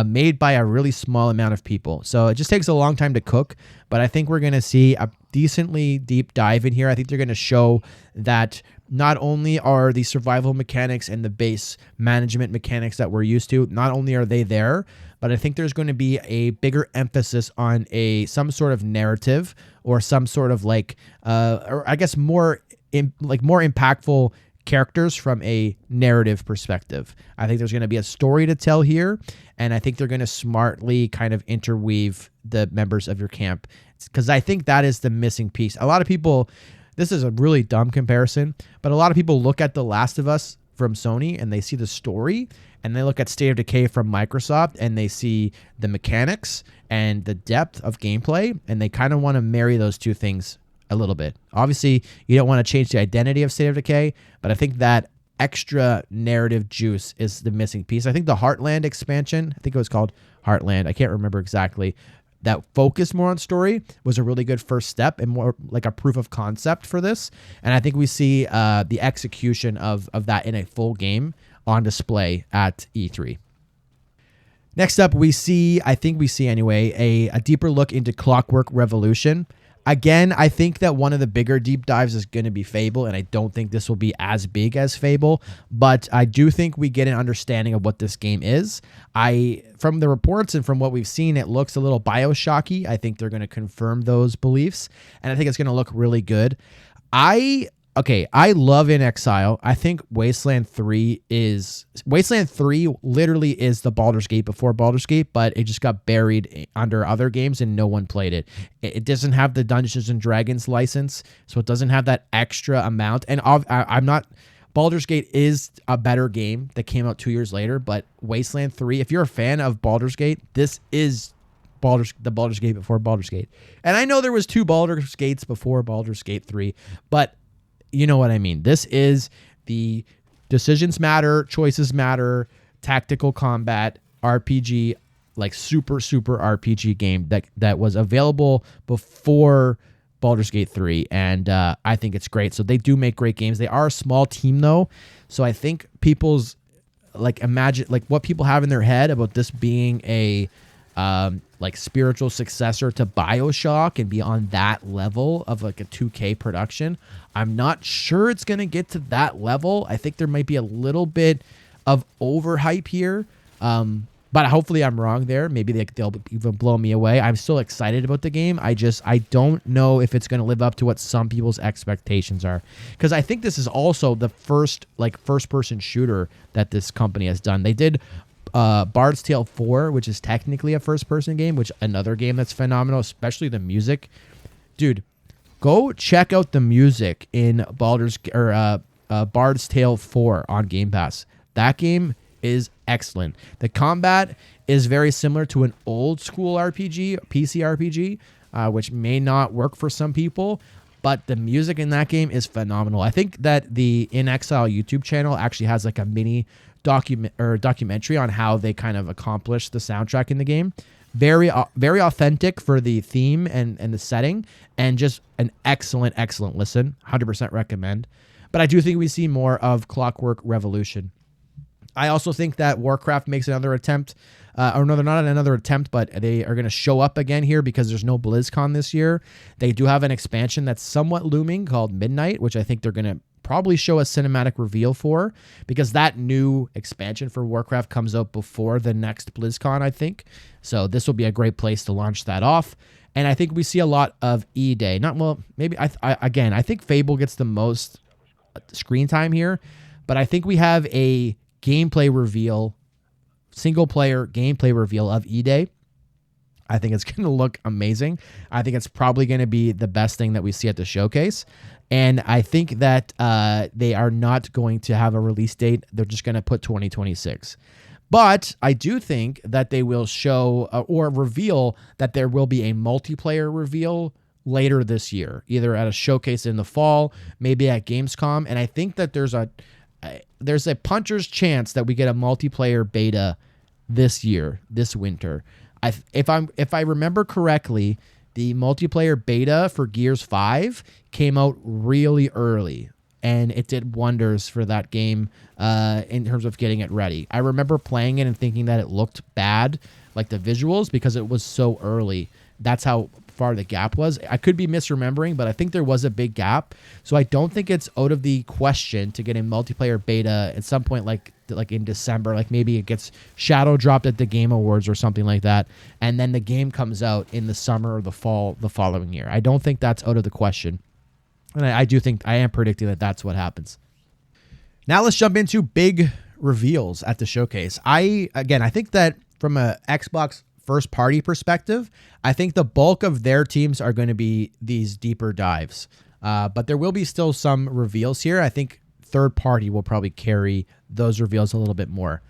Speaker 1: made by a really small amount of people. So it just takes a long time to cook, but I think we're going to see a decently deep dive in here. I think they're going to show that not only are the survival mechanics and the base management mechanics that we're used to, not only are they there, but I think there's going to be a bigger emphasis on some sort of narrative or some sort of like, or I guess more impactful characters from a narrative perspective. I think there's going to be a story to tell here, and I think they're going to smartly kind of interweave the members of your camp, because I think that is the missing piece. A lot of people, this is a really dumb comparison, but a lot of people look at The Last of Us from Sony and they see the story, and they look at State of Decay from Microsoft and they see the mechanics and the depth of gameplay, and they kind of want to marry those two things a little bit. Obviously, you don't want to change the identity of State of Decay, but I think that extra narrative juice is the missing piece. I think the Heartland expansion, I think it was called Heartland, I can't remember exactly, that focused more on story was a really good first step and more like a proof of concept for this. And I think we see the execution of that in a full game on display at E3. Next up, we see a deeper look into Clockwork Revolution. Again, I think that one of the bigger deep dives is going to be Fable, and I don't think this will be as big as Fable, but I do think we get an understanding of what this game is. From the reports and from what we've seen, it looks a little BioShocky. I think they're going to confirm those beliefs, and I think it's going to look really good. I love In Exile. I think Wasteland 3 literally is the Baldur's Gate before Baldur's Gate, but it just got buried under other games and no one played it. It doesn't have the Dungeons and Dragons license, so it doesn't have that extra amount. And Baldur's Gate is a better game that came out 2 years later, but Wasteland 3, if you're a fan of Baldur's Gate, this is the Baldur's Gate before Baldur's Gate. And I know there was 2 Baldur's Gates before Baldur's Gate 3, but you know what I mean. This is the decisions matter, choices matter, tactical combat, RPG, like super RPG game that was available before Baldur's Gate 3, and I think it's great. So they do make great games. They are a small team though, so I think people's imagine what people have in their head about this being a spiritual successor to BioShock and be on that level of like a 2K production. I'm not sure it's gonna get to that level. I think there might be a little bit of overhype here. But hopefully I'm wrong there. Maybe they'll even blow me away. I'm still excited about the game. I don't know if it's going to live up to what some people's expectations are. Because I think this is also the first first-person shooter that this company has done. They did Bard's Tale 4, which is technically a first-person game, which another game that's phenomenal, especially the music. Dude, go check out the music in Bard's Tale 4 on Game Pass. That game is excellent. The combat is very similar to an old school RPG, PC RPG, which may not work for some people, but the music in that game is phenomenal. I think that the In Exile YouTube channel actually has like a mini documentary on how they kind of accomplished the soundtrack in the game. Very authentic for the theme and the setting, and just an excellent listen. 100% recommend. But I do think we see more of Clockwork Revolution. I also think that Warcraft makes another attempt, or no, they're not another attempt, but they are going to show up again here because there's no BlizzCon this year. They do have an expansion that's somewhat looming called Midnight, which I think they're going to probably show a cinematic reveal for, because that new expansion for Warcraft comes out before the next BlizzCon, I think. So this will be a great place to launch that off. And I think we see a lot of E-Day. I think Fable gets the most screen time here, but I think we have a single player gameplay reveal of E-Day. I think it's going to look amazing. I think it's probably going to be the best thing that we see at the showcase. And I think that they are not going to have a release date. They're just going to put 2026. But I do think that they will show or reveal that there will be a multiplayer reveal later this year, either at a showcase in the fall, maybe at Gamescom. And I think that there's a puncher's chance that we get a multiplayer beta this winter. If I remember correctly, the multiplayer beta for Gears 5 came out really early, and it did wonders for that game in terms of getting it ready. I remember playing it and thinking that it looked bad, like the visuals, because it was so early. That's how far the gap was. I could be misremembering, but I think there was a big gap. So I don't think it's out of the question to get a multiplayer beta at some point, like in December. Like maybe it gets shadow dropped at the Game Awards or something like that, and then the game comes out in the summer or the fall the following year. I don't think that's out of the question, and I do think I am predicting that that's what happens. Now let's jump into big reveals at the showcase. I think that from a Xbox first party perspective, I think the bulk of their teams are going to be these deeper dives. But there will be still some reveals here. I think third party will probably carry those reveals a little bit more.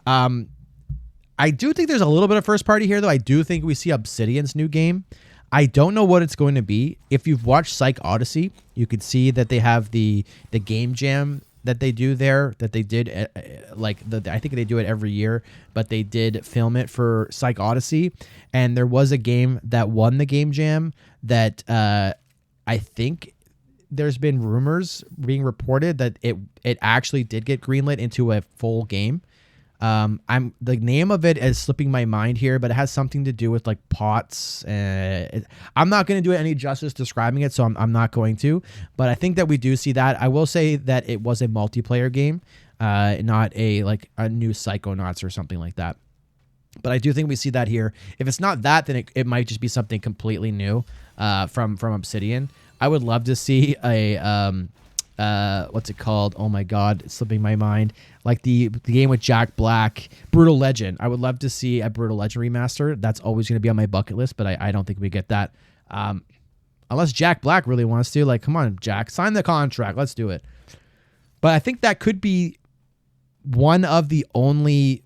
Speaker 1: I do think there's a little bit of first party here, though. I do think we see Obsidian's new game. I don't know what it's going to be. If you've watched Psych Odyssey, you could see that they have the game jam that they do there, that they did I think they do it every year, but they did film it for Psych Odyssey, and there was a game that won the game jam that I think there's been rumors being reported that it actually did get greenlit into a full game. The name of it is slipping my mind here, but it has something to do with like pots. I'm not going to do it any justice describing it, so I'm not going to. But I think that we do see that. I will say that it was a multiplayer game, not a new Psychonauts or something like that. But I do think we see that here. If it's not that, then it might just be something completely new from Obsidian. I would love to see a what's it called? Oh my God, it's slipping my mind. Like the game with Jack Black, Brutal Legend. I would love to see a Brutal Legend remaster. That's always going to be on my bucket list, but I don't think we get that. Unless Jack Black really wants to. Like, come on, Jack, sign the contract. Let's do it. But I think that could be one of the only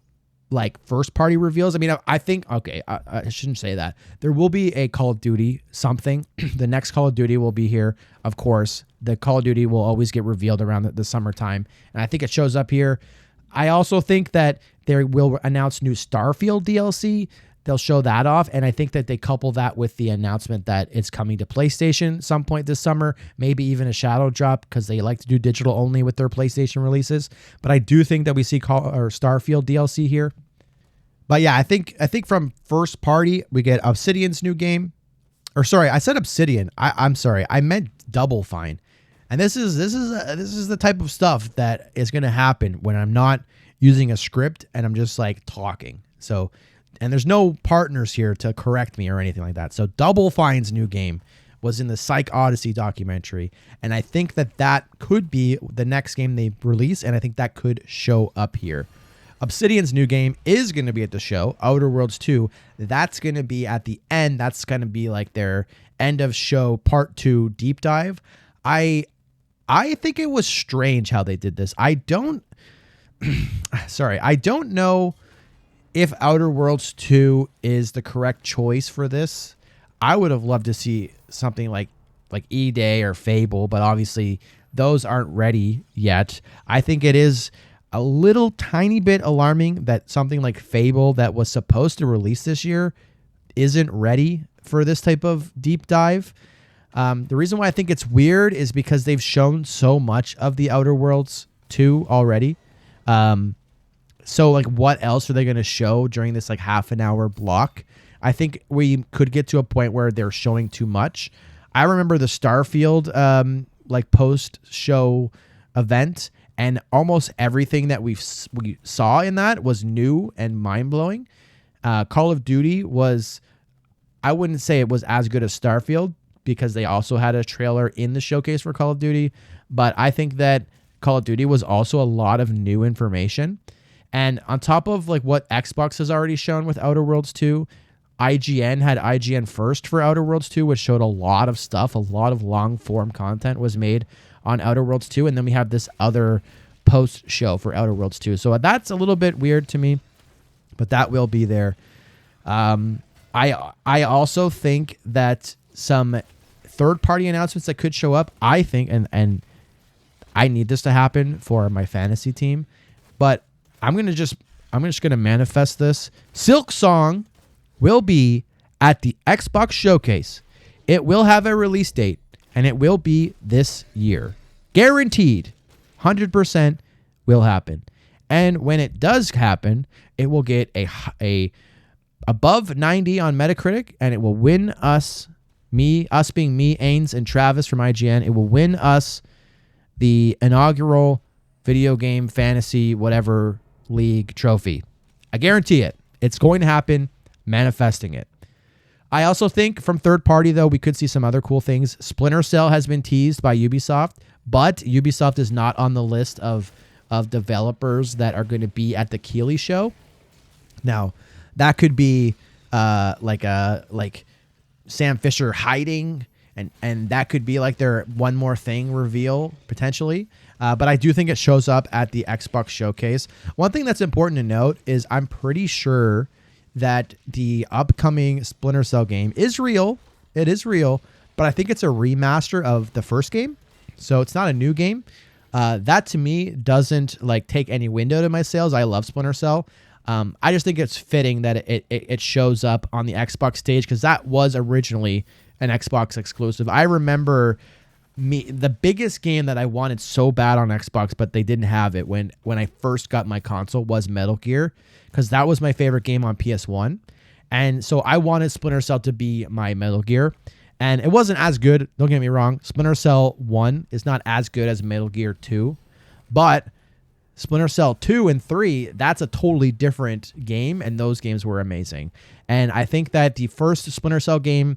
Speaker 1: first party reveals. I mean, I think, okay, I shouldn't say that. There will be a Call of Duty something. The next Call of Duty will be here, of course. The Call of Duty will always get revealed around the summertime, and I think it shows up here. I also think that they will announce new Starfield DLC. They'll show that off, and I think that they couple that with the announcement that it's coming to PlayStation some point this summer, maybe even a shadow drop because they like to do digital only with their PlayStation releases. But I do think that we see Starfield DLC here. But yeah, I think from first party we get Obsidian's new game. Or sorry, I said Obsidian. I'm sorry, I meant Double Fine. And this is the type of stuff that is going to happen when I'm not using a script and I'm just like talking. So. And there's no partners here to correct me or anything like that. So Double Fine's new game was in the Psych Odyssey documentary. And I think that could be the next game they release. And I think that could show up here. Obsidian's new game is going to be at the show. Outer Worlds 2. That's going to be at the end. That's going to be like their end of show part 2 deep dive. I think it was strange how they did this. I don't know if Outer Worlds 2 is the correct choice for this. I would have loved to see something like E-Day or Fable, but obviously those aren't ready yet. I think it is a little tiny bit alarming that something like Fable that was supposed to release this year isn't ready for this type of deep dive. The reason why I think it's weird is because they've shown so much of the Outer Worlds 2 already. So like what else are they going to show during this like half an hour block? I think we could get to a point where they're showing too much. I remember the Starfield like post show event, and almost everything that we saw in that was new and mind blowing. Call of Duty was, I wouldn't say it was as good as Starfield because they also had a trailer in the showcase for Call of Duty, but I think that Call of Duty was also a lot of new information. And on top of like what Xbox has already shown with Outer Worlds 2, IGN had IGN First for Outer Worlds 2, which showed a lot of stuff. A lot of long form content was made on Outer Worlds 2. And then we have this other post show for Outer Worlds 2. So that's a little bit weird to me, but that will be there. I also think that some third party announcements that could show up, I think, and I need this to happen for my fantasy team, but I'm just gonna manifest this. Silk Song will be at the Xbox Showcase. It will have a release date, and it will be this year, guaranteed. 100% will happen. And when it does happen, it will get a above 90 on Metacritic, and it will win us being me, Ains, and Travis from IGN. It will win us the inaugural video game fantasy whatever league trophy. I guarantee it. It's going to happen. Manifesting it. I also think from third party, though, we could see some other cool things. Splinter Cell has been teased by Ubisoft, but Ubisoft is not on the list of developers that are going to be at the Keighley show. Now, that could be like Sam Fisher hiding, and that could be like their one more thing reveal potentially. But I do think it shows up at the Xbox Showcase. One thing that's important to note is I'm pretty sure that the upcoming Splinter Cell game is real. It is real, but I think it's a remaster of the first game. So it's not a new game. That to me doesn't like take any window to my sales. I love Splinter Cell. I just think it's fitting that it shows up on the Xbox stage because that was originally an Xbox exclusive. I remember the biggest game that I wanted so bad on Xbox, but they didn't have it when I first got my console was Metal Gear, because that was my favorite game on PS1. And so I wanted Splinter Cell to be my Metal Gear. And it wasn't as good, don't get me wrong. Splinter Cell 1 is not as good as Metal Gear 2. But Splinter Cell 2 and 3, that's a totally different game, and those games were amazing. And I think that the first Splinter Cell game,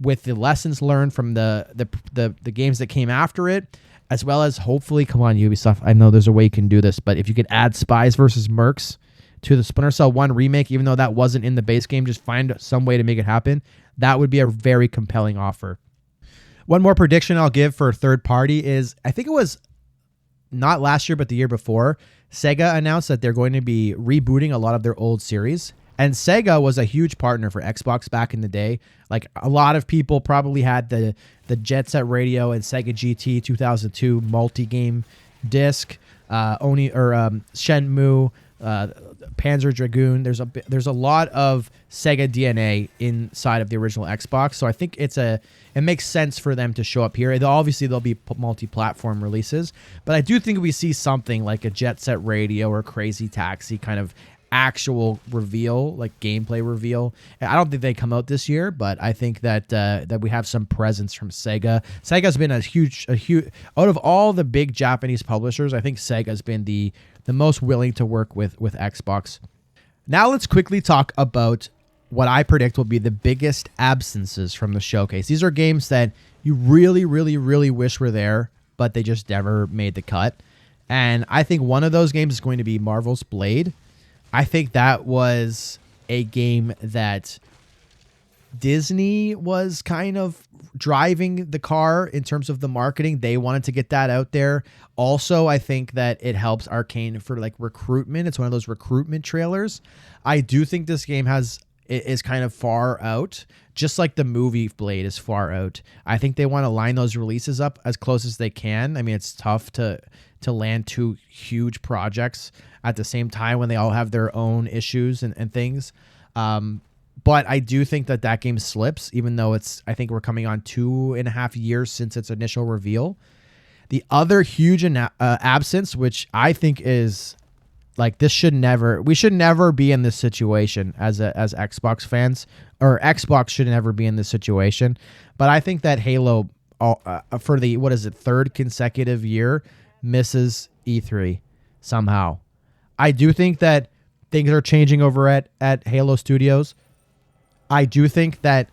Speaker 1: with the lessons learned from the games that came after it, as well as hopefully, come on Ubisoft, I know there's a way you can do this, but if you could add Spies versus Mercs to the Splinter Cell 1 remake, even though that wasn't in the base game, just find some way to make it happen. That would be a very compelling offer. One more prediction I'll give for third party is, I think it was not last year, but the year before, Sega announced that they're going to be rebooting a lot of their old series. And Sega was a huge partner for Xbox back in the day. Like, a lot of people probably had the Jet Set Radio and Sega GT 2002 multi-game disc. Shenmue, Panzer Dragoon. There's a lot of Sega DNA inside of the original Xbox, so I think it makes sense for them to show up here. Obviously, there'll be multi-platform releases, but I do think we see something like a Jet Set Radio or Crazy Taxi kind of actual reveal, like gameplay reveal. I don't think they come out this year, but I think that we have some presence from Sega. Sega's been a huge out of all the big Japanese publishers. I think Sega's been the most willing to work with Xbox. Now let's quickly talk about what I predict will be the biggest absences from the showcase. These are games that you really, really, really wish were there, but they just never made the cut. And I think one of those games is going to be Marvel's Blade. I think that was a game that Disney was kind of driving the car in terms of the marketing. They wanted to get that out there. Also, I think that it helps Arcane for like recruitment. It's one of those recruitment trailers. I do think this game is kind of far out, just like the movie Blade is far out. I think they want to line those releases up as close as they can. I mean, it's tough to land two huge projects at the same time when they all have their own issues and things. But I do think that game slips, even though I think we're coming on 2.5 years since its initial reveal. The other huge absence, which I think is like we should never be in this situation as Xbox fans, or Xbox should never be in this situation. But I think that Halo for the, third consecutive year misses E3 somehow. I do think that things are changing over at Halo Studios. I do think that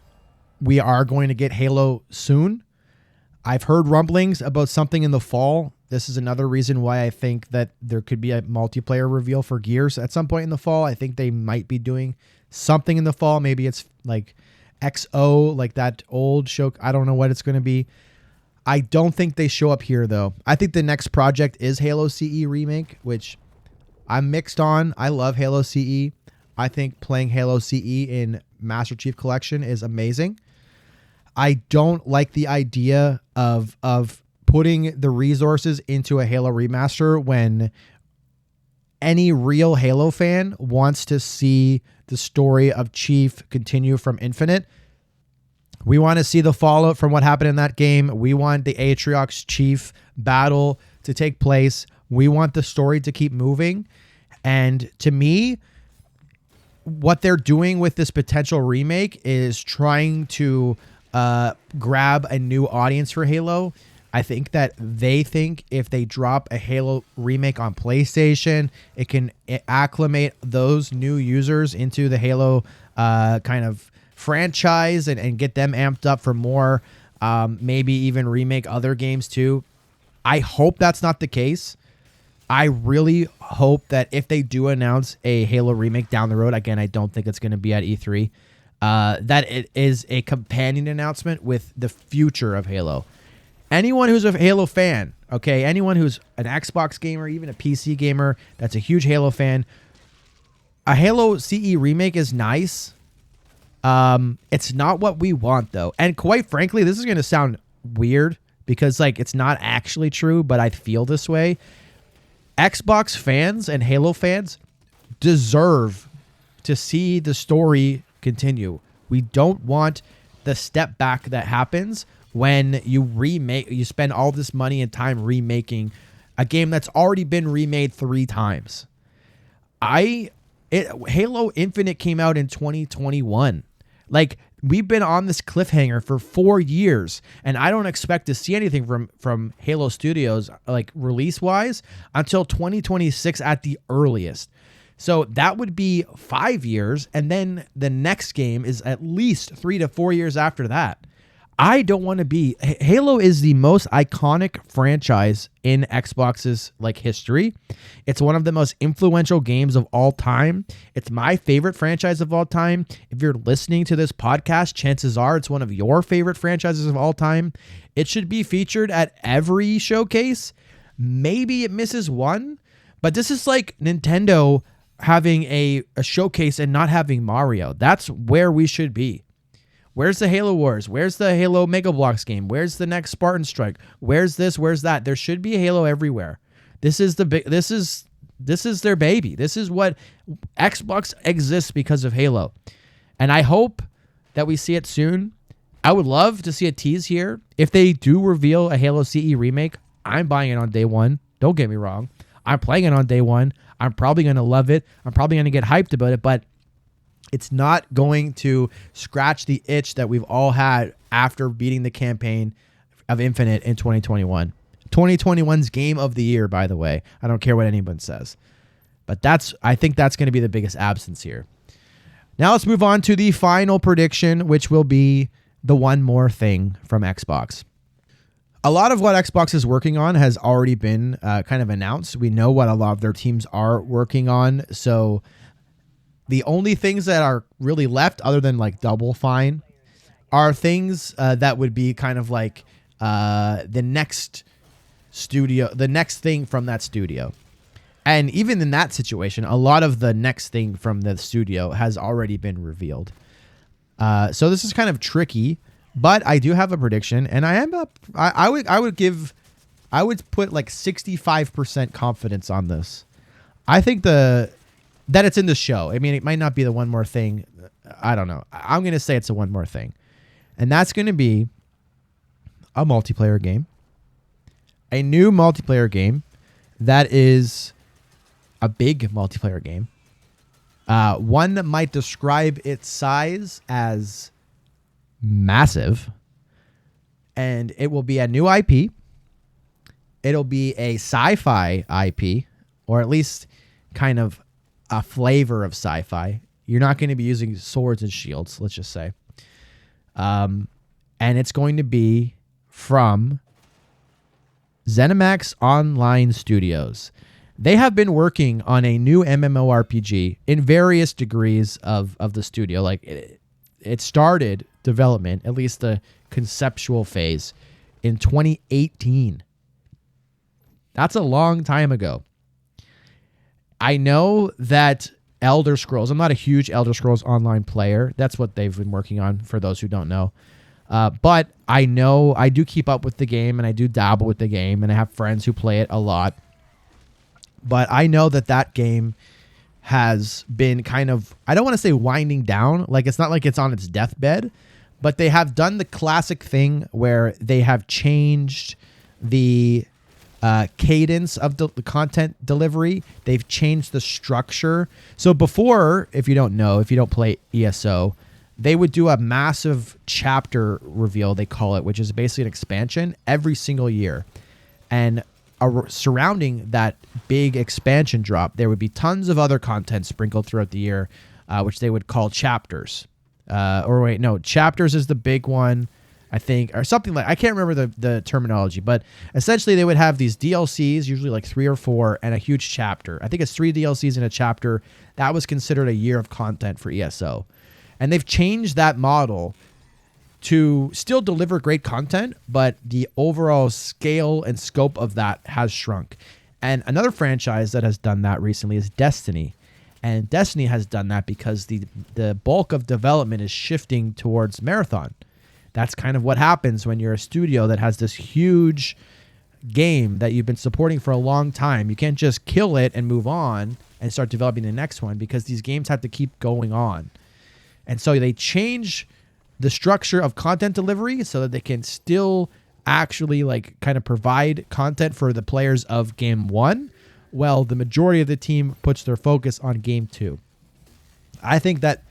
Speaker 1: we are going to get Halo soon. I've heard rumblings about something in the fall. This is another reason why I think that there could be a multiplayer reveal for Gears at some point in the fall. I think they might be doing something in the fall. Maybe it's like XO, like that old show. I don't know what it's going to be. I don't think they show up here, though. I think the next project is Halo CE Remake, which I'm mixed on. I love Halo CE. I think playing Halo CE in Master Chief Collection is amazing. I don't like the idea of putting the resources into a Halo remaster when any real Halo fan wants to see the story of Chief continue from Infinite. We want to see the fallout from what happened in that game. We want the Atriox Chief battle to take place. We want the story to keep moving. And to me, what they're doing with this potential remake is trying to grab a new audience for Halo. I think that they think if they drop a Halo remake on PlayStation, it can acclimate those new users into the Halo kind of franchise and get them amped up for more, maybe even remake other games too. I hope that's not the case. I really hope that if they do announce a Halo remake down the road, again, I don't think it's going to be at E3, that it is a companion announcement with the future of Halo. Anyone who's a Halo fan, okay, anyone who's an Xbox gamer, even a PC gamer, that's a huge Halo fan, a Halo CE remake is nice. It's not what we want, though. And quite frankly, this is going to sound weird because, like, it's not actually true, but I feel this way. Xbox fans and Halo fans deserve to see the story continue. We don't want the step back that happens when you spend all this money and time remaking a game that's already been remade 3 times. Halo Infinite came out in 2021. Like, we've been on this cliffhanger for 4 years, and I don't expect to see anything from Halo Studios, like release-wise, until 2026 at the earliest. So that would be 5 years, and then the next game is at least 3 to 4 years after that. I don't want to be... Halo is the most iconic franchise in Xbox's history. It's one of the most influential games of all time. It's my favorite franchise of all time. If you're listening to this podcast, chances are it's one of your favorite franchises of all time. It should be featured at every showcase. Maybe it misses one, but this is like Nintendo having a showcase and not having Mario. That's where we should be. Where's the Halo Wars? Where's the Halo Mega Bloks game? Where's the next Spartan Strike? Where's this? Where's that? There should be a Halo everywhere. This is their baby. This is what Xbox exists because of Halo. And I hope that we see it soon. I would love to see a tease here. If they do reveal a Halo CE remake, I'm buying it on day one. Don't get me wrong. I'm playing it on day one. I'm probably going to love it. I'm probably going to get hyped about it, but it's not going to scratch the itch that we've all had after beating the campaign of Infinite in 2021. 2021's game of the year, by the way. I don't care what anyone says. But I think that's going to be the biggest absence here. Now let's move on to the final prediction, which will be the one more thing from Xbox. A lot of what Xbox is working on has already been kind of announced. We know what a lot of their teams are working on. So the only things that are really left, other than like Double Fine, are things that would be kind of like the next thing from that studio. And even in that situation, a lot of the next thing from the studio has already been revealed. So this is kind of tricky. But I do have a prediction, and I would put like 65% confidence on this. I think that it's in the show. I mean, it might not be the one more thing. I don't know. I'm going to say it's a one more thing. And that's going to be a multiplayer game. A new multiplayer game that is a big multiplayer game. One might describe its size as massive, and it will be a new IP. It'll be a sci-fi IP, or at least kind of a flavor of sci-fi. You're not going to be using swords and shields, let's just say. And it's going to be from ZeniMax Online Studios. They have been working on a new MMORPG in various degrees of the studio. Like it started development, at least the conceptual phase, in 2018. That's a long time ago. I know that Elder Scrolls, I'm not a huge Elder Scrolls Online player. That's what they've been working on, for those who don't know. But I know I do keep up with the game, and I do dabble with the game, and I have friends who play it a lot. But I know that game has been kind of, I don't want to say winding down. Like, it's not like it's on its deathbed, but they have done the classic thing where they have changed the cadence of the content delivery. They've changed the structure. So before, if you don't play ESO, they would do a massive chapter reveal, they call it, which is basically an expansion every single year. And surrounding that big expansion drop, there would be tons of other content sprinkled throughout the year, which they would call chapters. Chapters is the big one, I think, or something like, I can't remember the terminology, but essentially they would have these DLCs, usually like 3 or 4, and a huge chapter. I think it's 3 DLCs in a chapter. That was considered a year of content for ESO. And they've changed that model to still deliver great content, but the overall scale and scope of that has shrunk. And another franchise that has done that recently is Destiny. And Destiny has done that because the bulk of development is shifting towards Marathon. That's kind of what happens when you're a studio that has this huge game that you've been supporting for a long time. You can't just kill it and move on and start developing the next one, because these games have to keep going on. And so they change the structure of content delivery so that they can still actually like kind of provide content for the players of game 1, while the majority of the team puts their focus on game 2. I think that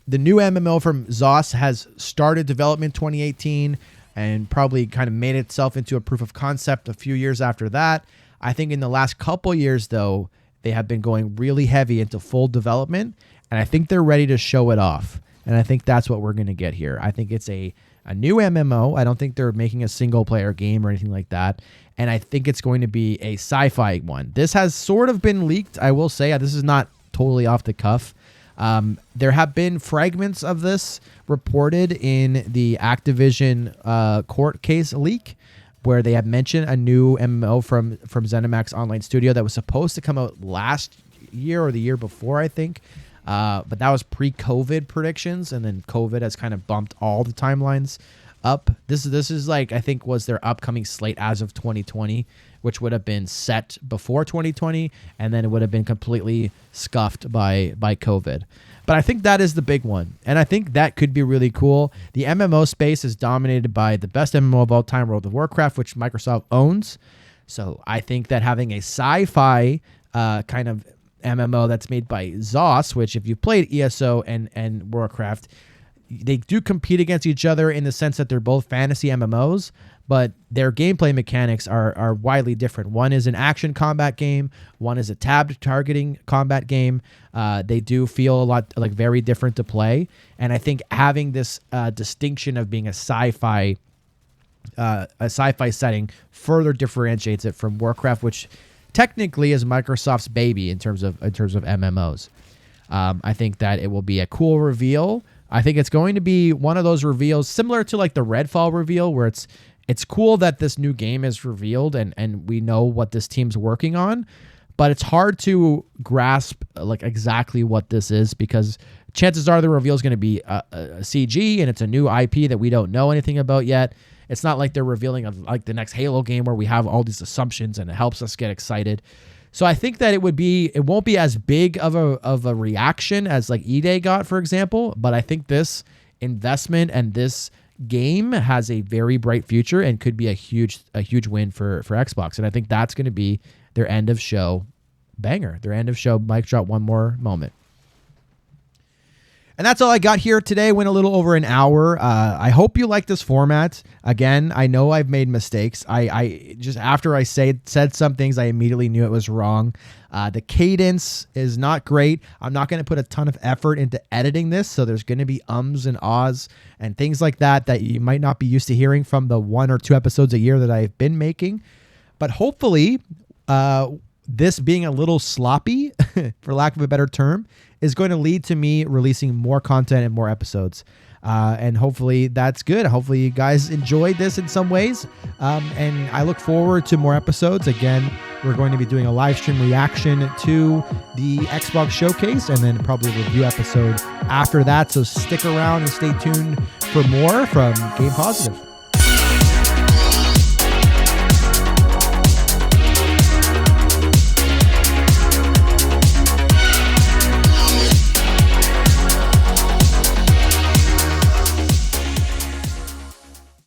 Speaker 1: the new MMO from ZOS has started development 2018 and probably kind of made itself into a proof of concept a few years after that. I think in the last couple years, though, they have been going really heavy into full development, and I think they're ready to show it off. And I think that's what we're going to get here. I think it's a new MMO. I don't think they're making a single-player game or anything like that. And I think it's going to be a sci-fi one. This has sort of been leaked, I will say. This is not totally off the cuff. There have been fragments of this reported in the Activision court case leak, where they have mentioned a new MMO from ZeniMax Online Studio that was supposed to come out last year or the year before, I think. But that was pre-COVID predictions, and then COVID has kind of bumped all the timelines up. This is like, I think was their upcoming slate as of 2020, which would have been set before 2020, and then it would have been completely scuffed by COVID. But I think that is the big one, and I think that could be really cool. The MMO space is dominated by the best MMO of all time, World of Warcraft, which Microsoft owns. So I think that having a sci-fi kind of MMO that's made by ZOS, which if you've played ESO and Warcraft, they do compete against each other in the sense that they're both fantasy MMOs, but their gameplay mechanics are widely different. One is an action combat game. One is a tabbed targeting combat game. They do feel a lot like very different to play. And I think having this distinction of being a sci-fi setting further differentiates it from Warcraft, which technically is Microsoft's baby in terms of MMOs. I think that it will be a cool reveal. I think it's going to be one of those reveals similar to like the Redfall reveal, where it's cool that this new game is revealed and we know what this team's working on, but it's hard to grasp like exactly what this is, because chances are the reveal is going to be a CG and it's a new IP that we don't know anything about yet. It's not like they're revealing like the next Halo game where we have all these assumptions and it helps us get excited. So I think that it won't be as big of a reaction as like E-Day got, for example, but I think this investment and this game has a very bright future and could be a huge win for Xbox. And I think that's going to be their end of show banger. Their end of show mic drop one more moment. And that's all I got here today. Went a little over an hour. I hope you like this format. Again, I know I've made mistakes. I just after I said some things, I immediately knew it was wrong. The cadence is not great. I'm not going to put a ton of effort into editing this, so there's going to be ums and ahs and things like that you might not be used to hearing from the 1 or 2 episodes a year that I've been making. But hopefully, this being a little sloppy, for lack of a better term, is going to lead to me releasing more content and more episodes. And hopefully that's good. Hopefully you guys enjoyed this in some ways. And I look forward to more episodes. Again, we're going to be doing a live stream reaction to the Xbox Showcase and then probably a review episode after that. So stick around and stay tuned for more from Game Positive.